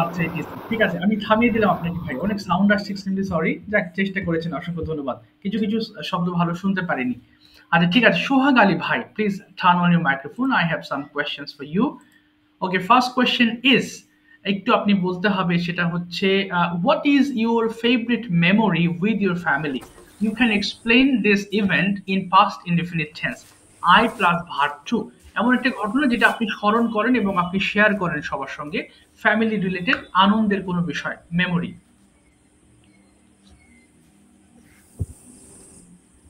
আচ্ছা, ঠিক আছে, আমি থামিয়ে দিলাম আপনাকে ভাই, অনেক সাউন্ড আসছে, এক্সট্রিমলি সরি। যাক, চেষ্টা করেছেন, অসংখ্য ধন্যবাদ। কিছু কিছু শব্দ ভালো শুনতে পারিনি। আচ্ছা ঠিক আছে, সোহাগ আলী ভাই, please turn on your microphone, I have some questions for you. Okay, first question is, একটু আপনি বলতে হবে, সেটা হচ্ছে what is your favourite memory with your family? You can explain this event in past indefinite tense, I plus verb two. এমন একটা ঘটনা যেটা আপনি স্মরণ করেন এবং আপনি শেয়ার করেন সবার সঙ্গে, ফ্যামিলি রিলেটেড আনন্দের কোনো বিষয়, মেমোরি।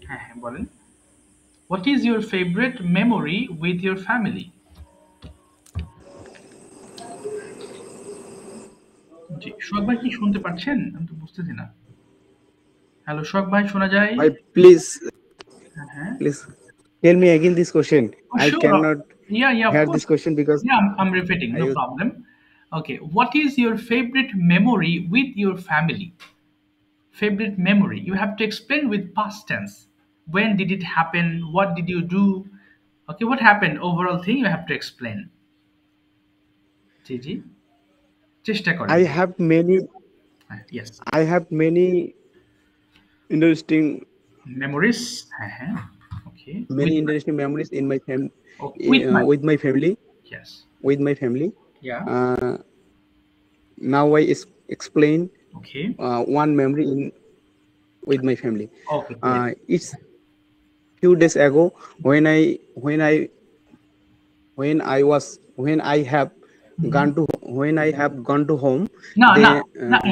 হ্যাঁ হ্যাঁ বলেন, what is your favourite memory with your family? জি, সোহাগ ভাই কি শুনতে পাচ্ছেন? আমি তো বুঝতেছি না। হ্যালো সোহাগ ভাই, শোনা যায়? ভাই প্লিজ হ্যাঁ, tell me again this question. I sure. cannot Yeah, of hear course. this question because Yeah, I'm repeating, no problem. Okay, what is your favorite memory with your family? Favorite memory, you have to explain with past tense. When did it happen? What did you do? Okay, what happened? Overall thing you have to explain. জি চেষ্টা করেন। I have many yes, I have many interesting memories. Okay, many interesting memories in my family. With my family. Yes, with my family. Yeah. Now I explain okay one memory with my family. Okay, it's few days ago when I have gone to home. না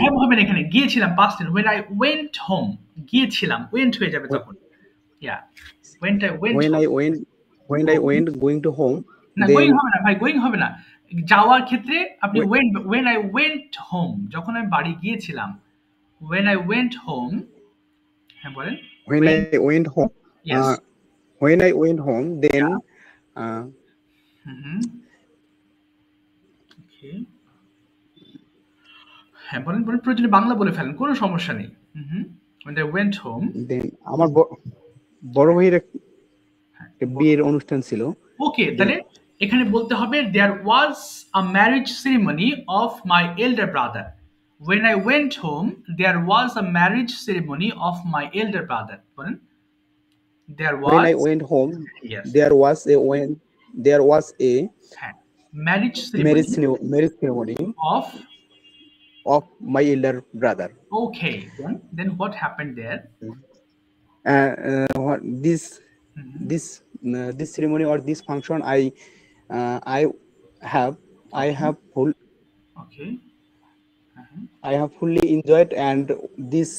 have হবে না, এখানে গিয়েছিলাম past tense, when I went home, গিয়েছিলাম, went হয়ে যাবে তখন। Yeah, when I went going to home. না, going হবে না ভাই, going হবে না, যাওয়ার ক্ষেত্রে আপনি when I went home, যখন আমি বাড়ি গিয়েছিলাম, when I went home। হ্যাঁ বলেন, when I went home. Yes. When I went home, then okay, হ্যাঁ বলেন প্রয়োজনে বাংলা বলে ফেলেন, কোনো সমস্যা নেই। when I went home, then আমার বড় ভাইয়ের একটা বিয়ের অনুষ্ঠান ছিল। ওকে, তাহলে এখানে বলতে হবে there was a marriage ceremony of my elder brother. When I went home, there was a marriage ceremony of my elder brother. বলেন, there was, when I went home. Yes. there was a marriage ceremony of my elder brother. Okay, then what happened there? This ceremony or this function I have full. Okay. I have fully enjoyed, and this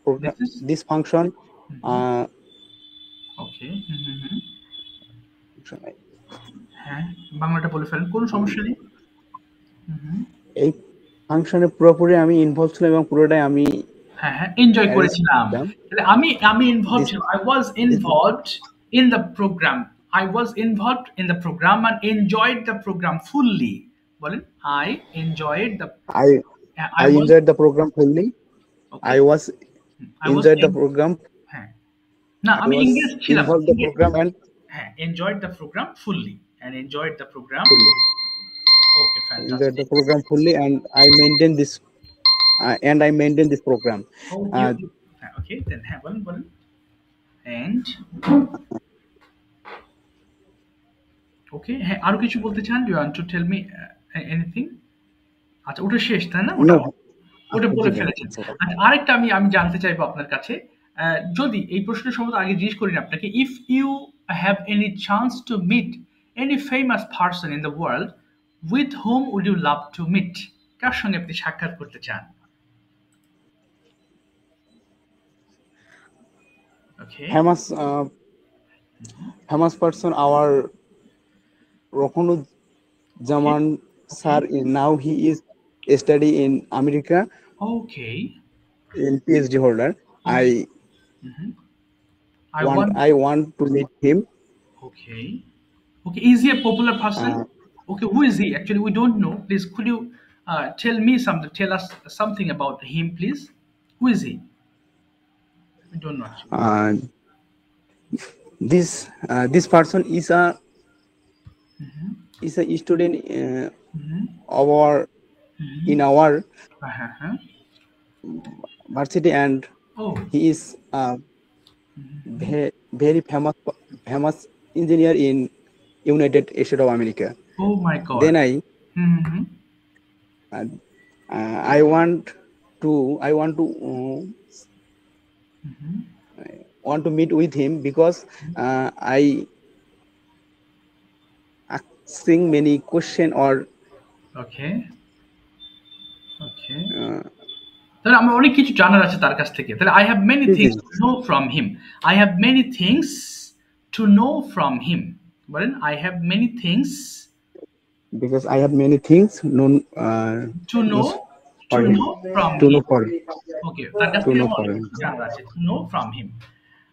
program, this function. Okay. হ্যাঁ, বাংলাটা বলে ফেলেন, কোনো সমস্যা নেই। হুম। এই ফাংশনে পুরোপুরি আমি ইনভলভ ছিলাম এবং পুরোটাই আমি হ্যাঁ, হ্যাঁ, এনজয় অ্যারেঞ্জ করেছিলাম। করছিলাম। তাহলে আমি ইনভলভড দিস ছিলাম। I was involved in the program. I was involved in the program and enjoyed the program fully. বলেন, I enjoyed the I I I was enjoyed the program fully. I okay. was I was enjoyed the in program. হ্যাঁ। না, I আমি was engage ছিলাম। involved the program and হ্যাঁ, enjoyed the program fully and enjoyed the program. fully Okay, enjoyed the fantastic. program fully, and I maintain this program. Oh, Uh, হ্যাঁ, okay, then হ্যাঁ, বলেন, বলেন। And okay, হ্যাঁ, আরো কিছু বলতে চান? Do you want to tell me anything? আচ্ছা, ওটা শেষ, তাই না? ওটা no, ওটা জি বলে ভাই, ফেলেছেন। it's okay. আচ্ছা, আরেকটা আমি আমি জানতে চাইবো আপনার কাছে। যদি এই প্রশ্নের সম্বন্ধে আগে জিজ্ঞেস করি না আপনাকে, if you have any chance to meet any famous person in the world, with whom would you love to meet? কার সঙ্গে আপনি সাক্ষাৎ করতে চান? Okay. famous famous person, our Okay. Rokunuজ্জামান Okay. sir. Now he is study in America Okay. in PhD holder. Okay. Mhm. I want. I want to meet him. Okay. Okay. Is he a popular person? Uh, Okay. Who is he? Actually, we don't know. Please, could you tell me something? Tell us something about him, please. Who is he? We don't know actually. this person is a student of our in our Uh-huh. varsity, and Oh. he is a very famous engineer in United States of America. Oh my God. Then I Mm-hmm. I want to want to meet with him because I asking many question or Okay. Okay. তাহলে আমার অনেক কিছু জানার আছে তার কাছ থেকে। তাহলে I have many things to know from him. I have many things to know from him. বলেন, I have many things because I have many things known to know for to him, know from to know him. for him, Okay, তার কাছ to থেকে know আমার for অনেক him. কিছু জানার আছে। To know from him.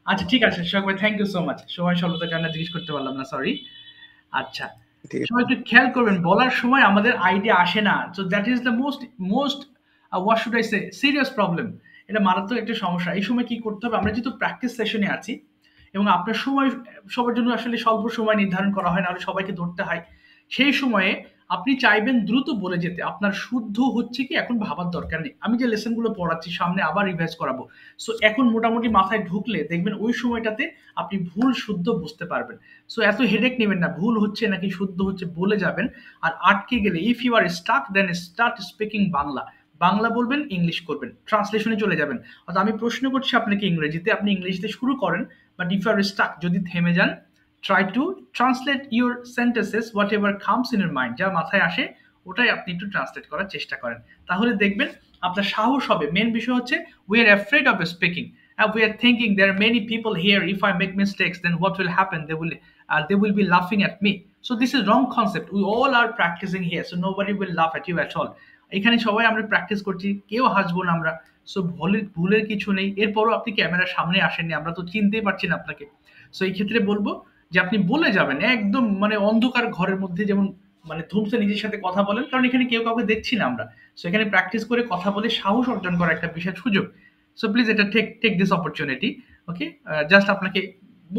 আচ্ছা, ঠিক আছে সোহাগ ভাই, থ্যাংক ইউ সো মাচ। সময় স্বল্পতার কারণে জিজ্ঞেস করতে পারলাম না, সরি। আচ্ছা, ঠিক আছে। সবাই একটু খেয়াল করবেন, বলার সময় আমাদের আইডিয়া আসে না। So that is the most what should I say serious problem. এটা মারাত্মক একটা সমস্যা। এই সময় কি করতে হবে, আমরা যেহেতু প্র্যাকটিস সেশনে আছি এবং আপনার সময় সবার জন্য আসলে স্বল্প সময় নির্ধারণ করা হয়, নাহলে সবাইকে ধরতে হয়। সেই সময়ে আপনি চাইবেন দ্রুত বলে যেতে, আপনার শুদ্ধ হচ্ছে কি এখন ভাবার দরকার নেই। আমি যে লেসনগুলো পড়াচ্ছি সামনে আবার রিভাইজ করাবো, সো এখন মোটামুটি মাথায় ঢুকলে দেখবেন ওই সময়টাতে আপনি ভুল শুদ্ধ বুঝতে পারবেন। সো এত হেডেক নেবেন না, ভুল হচ্ছে নাকি শুদ্ধ হচ্ছে বলে যাবেন। আর আটকে গেলে, if you are stuck, then start speaking Bangla. Bangla বলবেন, ইংলিশ করবেন, ট্রান্সলেশনে চলে যাবেন। অর্থাৎ আমি প্রশ্ন করছি আপনাকে ইংরেজিতে, আপনি ইংরেজিতে শুরু করেন, but if you are stuck, যদি থেমে যান, try to translate your sentences whatever comes in your mind, যা মাথায় আসে ওটাই আপনি একটু ট্রান্সলেট করার চেষ্টা করেন। তাহলে দেখবেন আপনার সাহস হবে। মেন বিষয় হচ্ছে we are afraid of speaking, and we are thinking there are many people here, if I make mistakes then what will happen, they will be laughing at me. So this is wrong concept. We all are practicing here, so nobody will laugh at you at all. এখানে সবাই আমরা practice করছি, কেউ হাসবো না আমরা। So ভুলের কিছু নেই। এরপরও আপনি ক্যামেরার সামনে আসেননি, আমরা তো চিনতেই পারছি না আপনাকে। সো এই ক্ষেত্রে বলবো যে আপনি বলে যাবেন একদম, মানে অন্ধকার ঘরের মধ্যে যেমন মানে ধুমসে নিজের সাথে কথা বলেন, কারণ এখানে কেউ কাউকে দেখছি না আমরা। সো এখানে প্র্যাকটিস করে কথা বলে সাহস অর্জন করা একটা বিশেষ সুযোগ। সো প্লিজ এটা take this opportunity. Okay, just আপনাকে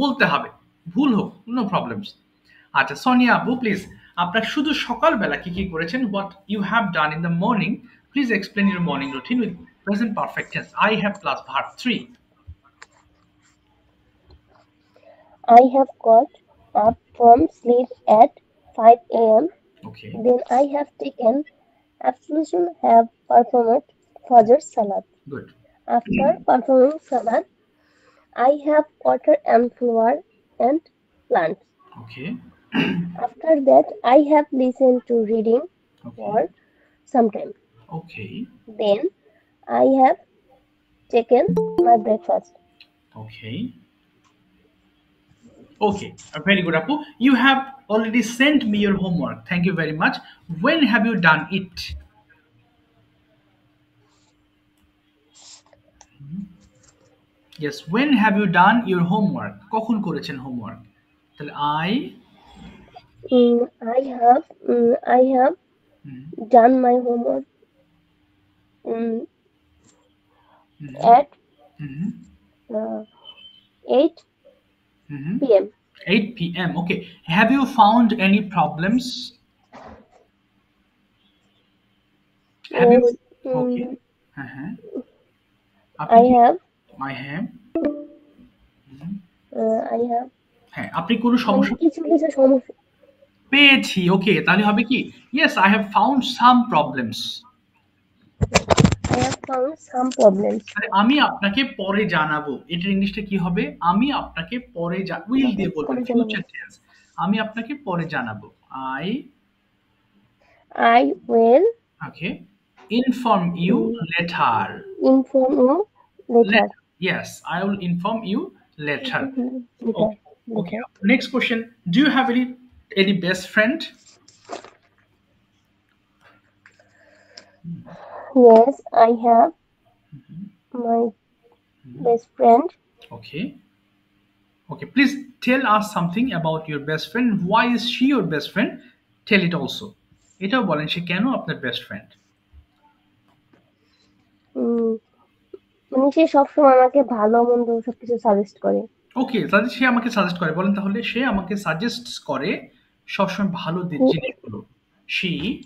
বলতে হবে, ভুল হোক, নো প্রবলেমস। আচ্ছা, সোনিয়া আপু প্লিজ, আপনার শুধু সকালবেলা কি কি করেছেন, what you have done in the morning, please explain your morning routine with present perfect tense. I have plus verb 3। I have got up from sleep at 5 a.m. Okay. Then I have taken ablution, have performed Fajr Salat. Good. After performing Salat, I have water and flower and plants. Okay. After that, I have listened to reading for some time. Okay. Then I have taken my breakfast. Okay. Okay, very good, Apu. You have already sent me your homework. Thank you very much. When have you done it? Yes, when have you done your homework? কখন করেছেন homework? তাহলে I have done my homework at uh, 8 p.m. 8 p.m. Okay. Have you found any problems? Have you? Okay. Uh-huh. আপনি I কি- have I have. I have হ্যাঁ, আপনি কোনো সমস্যা কিছু কিছু সমস্যা পেয়েছি। ওকে, তাহলে হবে কি? Yes, I have found some problems. I have found some problems. মানে আমি আপনাকে পরে জানাবো। এটার ইংলিশটা কি হবে? আমি আপনাকে পরে উইল দিয়ে বলবেন, পরে জানাবো। Future tense. আমি আপনাকে পরে জানাবো। I will okay, inform you later. inform you later. Yes, I will inform you later. Later. Okay. Next question. Do you have any best friend? Yes, I have my best friend. Okay. Okay. Please tell us something about your best friend. Why is she your best friend? Tell it also. এটাও বলেন সে কেন আপনার best friend. মানে সে সবসময় আমাকে ভালো মন্দ সবকিছু সাজেস্ট করে। ওকে, তাহলে সে আমাকে সাজেস্ট করে, বলেন তাহলে। সে আমাকে সাজেস্ট করে সবসময় ভালো জিনিসগুলো। she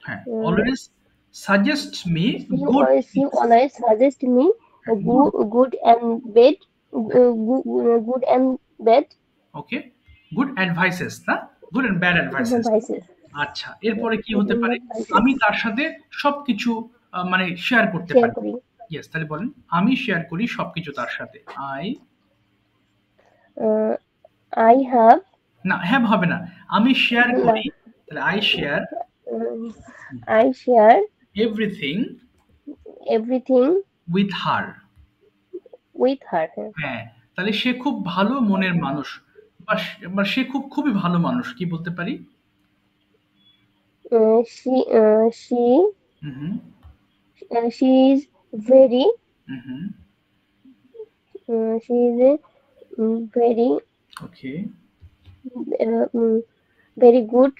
হ্যাঁ, always suggests me good she always suggests me good and bad good and bad okay, good advices না, good and bad advices. advices. আচ্ছা, এরপরে কি হতে পারে? আমি তার সাথে সবকিছু মানে শেয়ার করতে শেয়ার পারি। করি। ইয়েস, তাহলে বলেন আমি শেয়ার করি সবকিছু তার সাথে। I have না, হ্যাভ হবে না, আমি শেয়ার না। করি। তাহলে I share everything everything with her. with her. হ্যাঁ, তাহলে সে খুব ভালো মনের মানুষ, বা সে খুবই ভালো মানুষ। কি বলতে পারি? She is very very okay, very good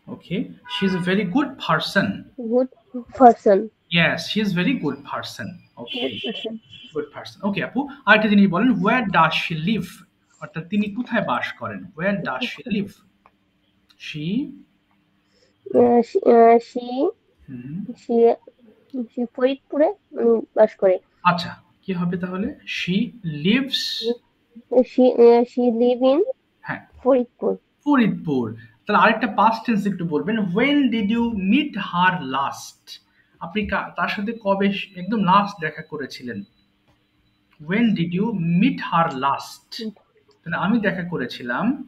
okay, she is a very good person. Yes, she is very good person. Okay, good person. Okay, আপু, আরেকটা জিনিস বলেন, where does she live? অর্থাৎ তিনি কোথায় বাস করেন? Where does she live? She she ফরিদপুরে বাস করে। আচ্ছা, কি হবে তাহলে? she lives she live in হ্যাঁ, ফরিদপুর। তাহলে আরেকটা past tense একটু বলবেন, when did you meet her last? আপনি তার সাথে কবে একদম লাস্ট দেখা করেছিলেন? when did you meet her last? তাহলে আমি দেখা করেছিলাম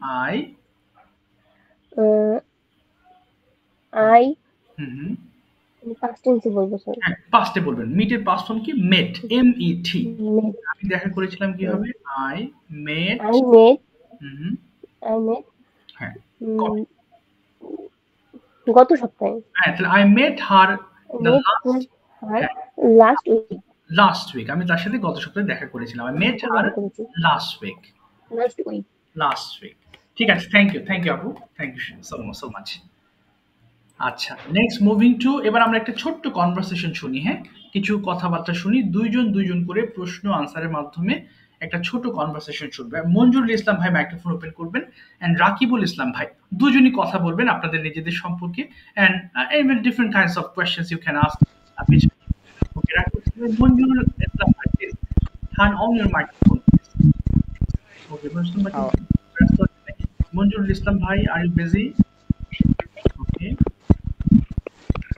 past tense বলবো স্যার। হ্যাঁ, পাস্টে বলবেন। মিট এর পাস্ট ফর্ম কি? মেট, MET। আমি দেখা করেছিলাম কি হবে? I met হ্যাঁ, গত সপ্তাহে। হ্যাঁ, তাহলে I met her last week. আমি তার সাথে গত সপ্তাহে দেখা করেছিলাম। I met her last week. ঠিক আছে, থ্যাংক ইউ আপু, থ্যাংক ইউ সো মাচ। আচ্ছা, নেক্সট মুভিং টু, এবার আমরা একটা ছোট্ট কনভারসেশন শুনি। হ্যাঁ, কিছু কথাবার্তা শুনি, দুইজন করে প্রশ্ন আনসারের মাধ্যমে একটা ছোট কনভারসেশন শুনবে। মঞ্জুরুল ইসলাম ভাই মাইক্রোফোন ওপেন করবেন, এন্ড রাকিবুল ইসলাম ভাই দুজনই কথা বলবেন আপনাদের নিজেদের সম্পর্কে, and even different kinds of questions you can ask. Okay, Monjurul Islam ভাই, please turn on your microphone, please. Okay, Monjurul Islam ভাই, are you busy? Okay.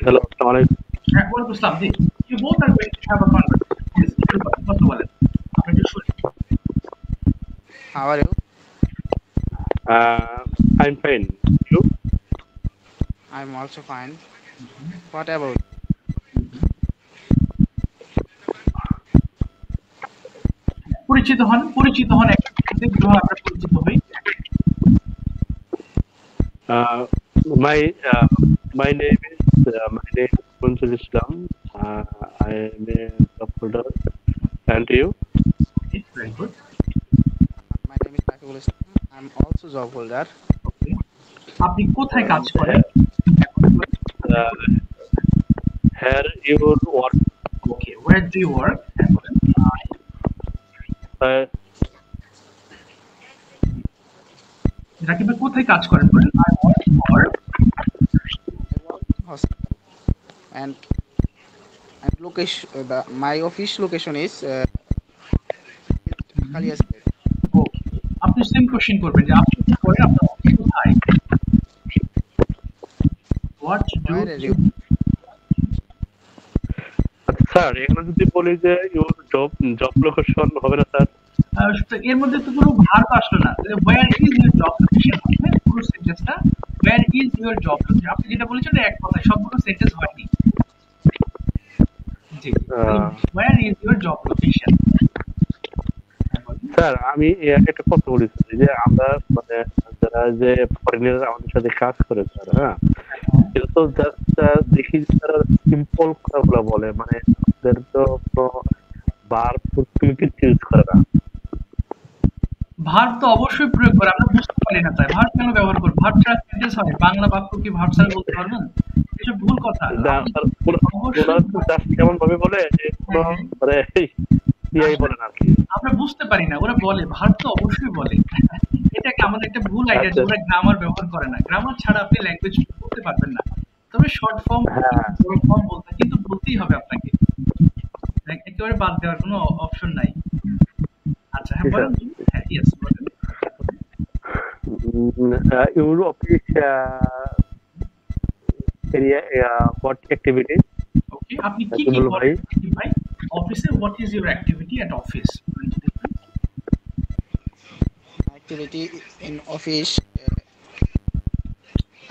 Hello, assalamualaikum. ওয়ালাইকুম আসসালাম। জি, you both are going to have a conversation. Please, কথা বলেন। আপনাকে শুনি। How are you? I'm fine. You? I'm also fine. What about? পরিচিত হন একটা কিভাবে আমরা পরিচিত হই। My my name is Munzul Islam. I am a job holder. And you? Okay, very good. My name is Rakibul Islam. I'm also job holder. Okay. আপনি কোথায় কাজ করেন? Here you work. Okay, where do you work? Rakib ভাই কোথায় কাজ করেন বলেন? I work for Hospital. And location. My office location is Kalia State. Okay. আপনি সেম কোশ্চেন করবেন যে আপনি কি করেন, আপনার অফিস কোথায়? What do Where are you? Sir এখানে যদি বলি যে ইউর জব লোকেশন হবে না স্যার? এর মধ্যে তো কোনো ভার্ব আসলো না। Where is your job location হবে পুরো সেন্টেন্সটা। Where is your job location, আপনি যেটা বলেছেন এক কথায়, সবগুলো সেন্টেন্স হয়নি। জি, where is your job location. Sir আমি একটা কথা বলি স্যার, যে আমরা মানে যারা যে ফরেনার আমাদের সাথে কাজ করে স্যার, হ্যাঁ, এটা তো জাস্ট দেখি তারা সিম্পল কথাগুলো বলে, মানে ওদের তো ভার্ব কিছু ইউজ করে না। ভার্ব তো অবশ্যই প্রয়োগ করে, আমরা বুঝতে পারি না তাই ভার্ব কেন ব্যবহার করব? ভার্ব ছাড়া সেন্টেন্স হয়? বাংলা বাক্য কি ভার্ব ছাড়া বলতে পারবেন? এসব ভুল কথা। কেমন ভাবে বলে যে মানে ইয়াই বলে না আর কি, আমরা বুঝতে পারি না, ওরা বলে ভার্ব তো অবশ্যই বলে। এটাকে আমাদের একটা ভুল আইডিয়া যে ওরা গ্রামার ব্যবহার করে না। গ্রামার ছাড়া আপনি ল্যাঙ্গুয়েজ বলতে পারবেন না। তবে শর্ট ফর্ম, বড় ফর্ম বলতে কিন্তু বলতেই হবে আপনাকে, একেবারে বাদ দেওয়ার কোনো অপশন নাই। আচ্ছা, হ্যাঁ বলেন। হ্যাঁ, ইয়েস বলেন। Your office area what activity? Okay, আপনি কি কি করেন ভাই অফিসে? What is your activity at office? Activity in office.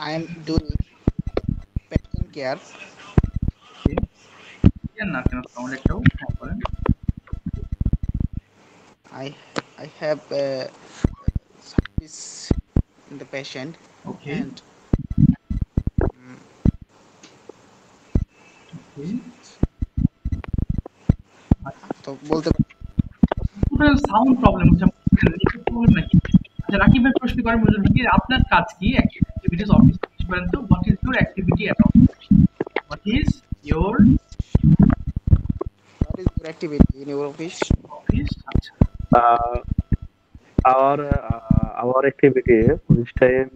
I am doing patient care. না কেন সাউন্ড একটাও, হ্যাঁ বলেন। I have service in the patient. Okay. And তো বলতে সাউন্ড প্রবলেম হচ্ছে নাকি? আচ্ছা, রাকিব ভাই প্রশ্ন করে মজুর ভাই, আপনার কাজ কি? অ্যাক্টিভিটিস অফিস বলেন তো। What is your activity at office? What is your activity in your office? Office? আচ্ছা, our activity this time,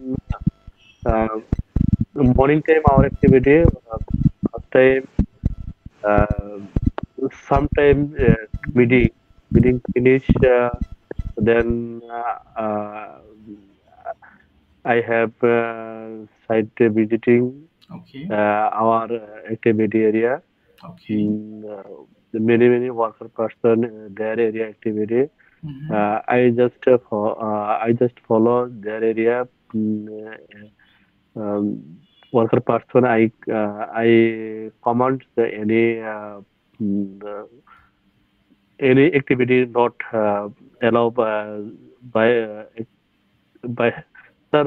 morning time our activity, first time sometime meeting finish, then I have site visiting okay, our activity area. okay. Many worker person their area activity. I just follow their area. Worker person I command any activity not allowed by sir,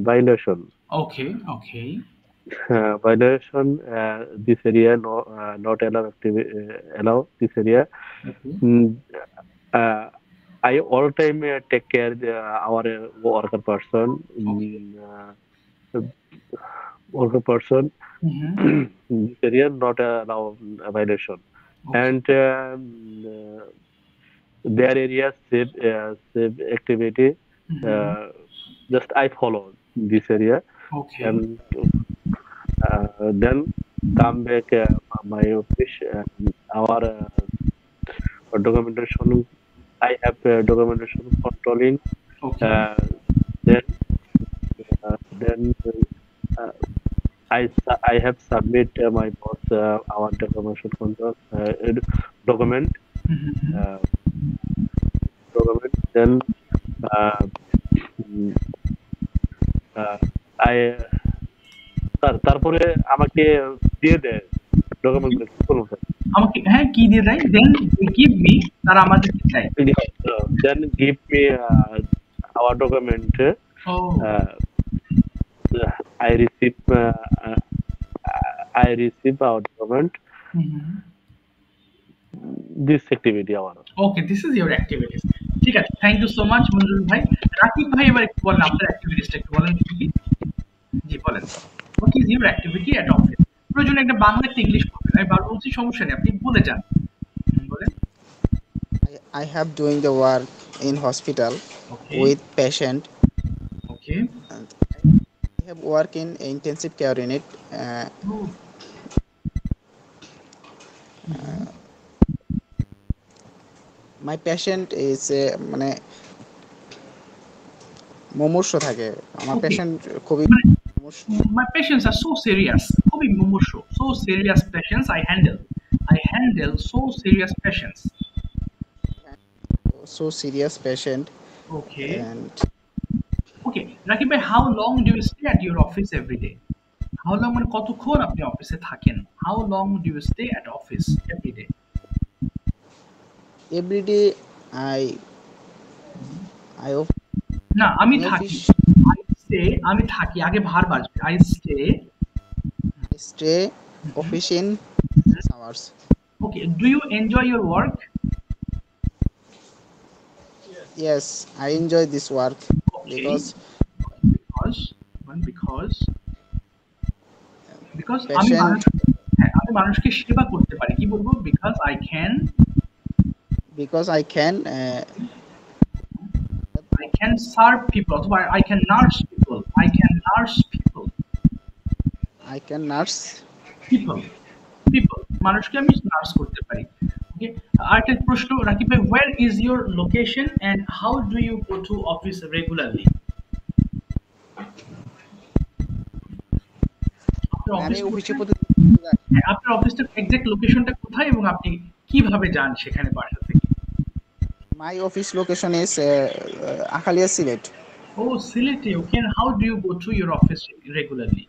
violation. Okay, okay. Violation this area not allow this area. Okay. I all time take care our worker person. Worker person this area not allow violation. Okay. And their area save activity. Just I follow this area. Okay. And then come back my office. Our documentation, I have documentation controlling. Okay. Then I have submit my boss our documentation control document. Document. Then I তারপরে আমাকে দিয়ে দেয় document. আমাকে হ্যাঁ কি দিয়ে দেয়? দেন they give me, তারা আমাদেরকে দেয়। Then give me our document. ও Uh, I receive I receive our document. This activity our. Okay, this is your activities. ঠিক আছে, থ্যাংক ইউ সো মাচ মঞ্জুর ভাই। রাকিব ভাই এবার একটু বলেন আপনার অ্যাক্টিভিটিসটা একটু বলেন কি? জি বলেন। What is your activity at office? প্রয়োজনে একটা বাংলা একটা ইংলিশ বলবেন, আমি বারবার বলছি সমস্যা নেই, আপনি বলে যান। বলেন। I have doing the work in hospital Okay. with patient. Okay. And I have work in intensive care unit. Oh. My patient is মানে মুমূর্ষ থাকে, আমার Okay. পেশেন্ট খুবই মানে মুমূর্ষ। my patients are so serious, খুবই মুমূর্ষ, so serious patients I handle so serious patients. So serious patient. Okay. And Okay, Rakib bhai, how long do you stay at your office every day? How long মানে কতক্ষণ আপনি অফিসে থাকেন? How long do you stay at office every day? every day I না আমি in থাকি, office আমি থাকি, আগে ভার্ব আসবে। I stay. I stay office in hours. Okay, do you enjoy your work? Yes, I enjoy this work Okay. because আমি patient আমি মানুষকে সেবা করতে পারি। কি বলবো? Because I can serve people অথবা I can nurse people. I can nurse people মানুষকে আমি নার্স করতে পারি। ওকে, আরেকটা প্রশ্ন রাকিব ভাই, where is your location and how do you go to office regularly? আমি অফিসে আপনার অফিসটার এক্সাক্ট লোকেশনটা কোথায় এবং আপনি কিভাবে যান সেখানে বাসা থেকে? My office location is Akhalia, Silet. Oh, Sylhet. Okay, and how do you go to your office regularly?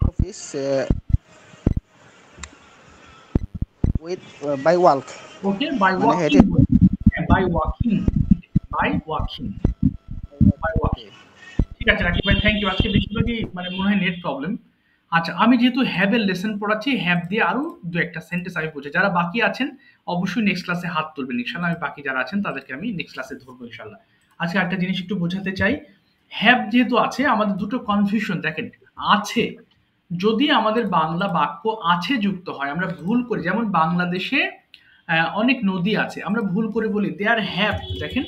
Office with by walk. Okay, by মানে walking. হেঁটে By walking. ঠিক আছে রাকিব ভাই, থ্যাংক ইউ। আজকে বেশিরভাগই মানে মনে হয় নেট প্রবলেম। আচ্ছা, আমি যেহেতু হ্যাভের লেসন পড়াচ্ছি, হ্যাভ দিয়ে আরো দু একটা সেন্টেন্স আমি বুঝে, যারা বাকি আছেন অবশ্যই নেক্সট ক্লাসে হাত তুলবেন ইনশাল্লাহ। আমি বাকি যারা আছেন তাদেরকে আমি নেক্সট ক্লাসে ধরবো ইনশাল্লাহ। আজকে একটা জিনিস একটু বোঝাতে চাই, হ্যাভ যেহেতু আছে, আমাদের দুটো কনফিউশন দেখেন আছে। যদি আমাদের বাংলা বাক্য আছে যুক্ত হয়, আমরা ভুল করি, যেমন বাংলাদেশে অনেক নদী আছে, আমরা ভুল করে বলি দেয়ার হ্যাভ, দেখেন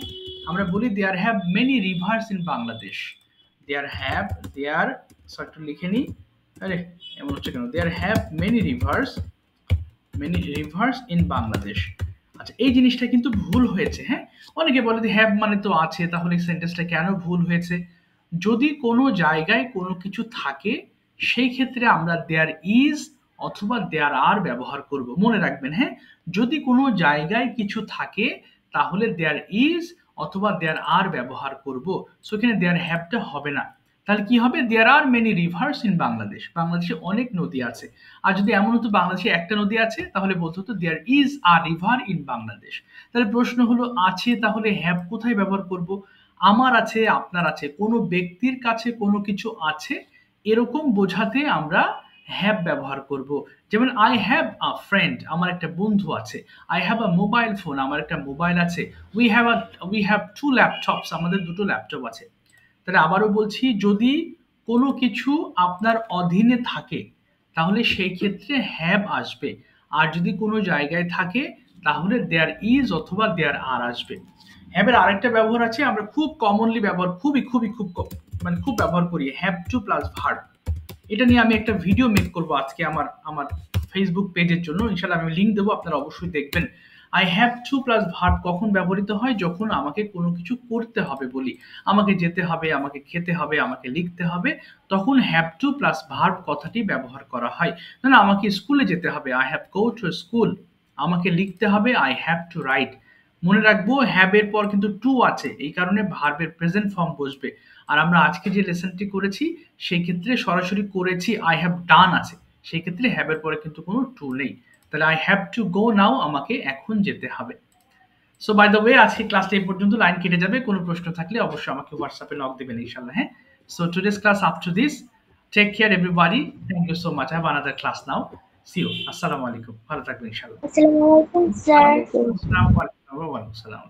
আমরা বলি there have many rivers in Bangladesh. There একটু লিখে নি, আরে এমন হচ্ছে কেন? There have many rivers in Bangladesh. আচ্ছা, এই জিনিসটা কিন্তু ভুল হয়েছে। হ্যাঁ, অনেকে বলে যে হ্যাভ মানে তো আছে, তাহলে সেন্টেন্সটা কেন ভুল হয়েছে? যদি কোনো জায়গায় কোনো কিছু থাকে সেই ক্ষেত্রে আমরা দেয়ার ইজ অথবা দেয়ার আর ব্যবহার করব। মনে রাখবেন, হ্যাঁ, যদি কোনো জায়গায় কিছু থাকে তাহলে দেয়ার ইজ অথবা দেয়ার আর ব্যবহার করব। সো এখানে দেয়ার হ্যাভটা হবে না। তাহলে কি হবে? There are many rivers in Bangladesh. বাংলাদেশে অনেক নদী আছে। আর যদি এমন হতো বাংলাদেশে একটা নদী আছে, তাহলে বলতে হতো there is a river in Bangladesh. তাহলে প্রশ্ন হলো আছে, তাহলে হ্যাভ কোথায় ব্যবহার করব? আমার আছে, আপনার আছে, কোনো ব্যক্তির কাছে কোনো কিছু আছে এরকম বোঝাতে আমরা হ্যাভ ব্যবহার করব। যেমন আই হ্যাভ আ ফ্রেন্ড, আমার একটা বন্ধু আছে। I have a mobile phone, আমার একটা মোবাইল আছে। উই হ্যাভ টু ল্যাপটপস, আমাদের দুটো ল্যাপটপ আছে। তাহলে আবারও বলছি, যদি কোনো কিছু আপনার অধীনে থাকে তাহলে সেই ক্ষেত্রে হ্যাভ আসবে। আর যদি কোনো জায়গায় থাকে তাহলে দেয়ার ইজ অথবা দেয়ার আর আসবে। হ্যাভের আরেকটা ব্যবহার আছে, আমরা খুব কমনলি ব্যবহার, মানে খুব ব্যবহার করি, হ্যাভ টু প্লাস ভার্ব। এটা নিয়ে আমি একটা ভিডিও মেক করব আজকে আমার ফেসবুক পেজের জন্য, ইনশাআল্লাহ আমি লিংক দেবো, আপনারা অবশ্যই দেখবেন। I have to plus verb কখন ব্যবহৃত হয়? যখন আমাকে কোনো কিছু করতে হবে বলি, আমাকে যেতে হবে, আমাকে খেতে হবে, আমাকে লিখতে হবে, তখন হ্যাভ টু প্লাস ভার্ব কথাটি ব্যবহার করা হয়। না আমাকে স্কুলে যেতে হবে, I have go to school. আমাকে লিখতে হবে, আই হ্যাভ টু রাইট। মনে রাখবো হ্যাভ এর পর কিন্তু টু আছে, এই কারণে ভার্বের প্রেজেন্ট ফর্ম বসবে। আর আমরা আজকে যে লেসনটি করেছি সেই ক্ষেত্রে সরাসরি করেছি আই হ্যাভ ডান আছে, সেই ক্ষেত্রে হ্যাভ এর পরে কিন্তু কোনো টু নেই। তাহলে আই হ্যাভ টু গো নাও, আমাকে এখন যেতে হবে। সো বাই দ্য ওয়ে আজকে ক্লাসটা এই পর্যন্ত, লাইন কেটে যাবে। কোনো প্রশ্ন থাকলে অবশ্যই আমাকে হোয়াটসঅ্যাপে নক দিবেন ইনশাআল্লাহ। হ্যাঁ, so today's class up to this, take care everybody, thank you so much, have another class now, see you, আসসালামু আলাইকুম, ভালো থাকবেন ইনশাআল্লাহ। Assalamualaikum, sir. আসসালামু আলাইকুম, ওয়া আলাইকুম আসসালাম।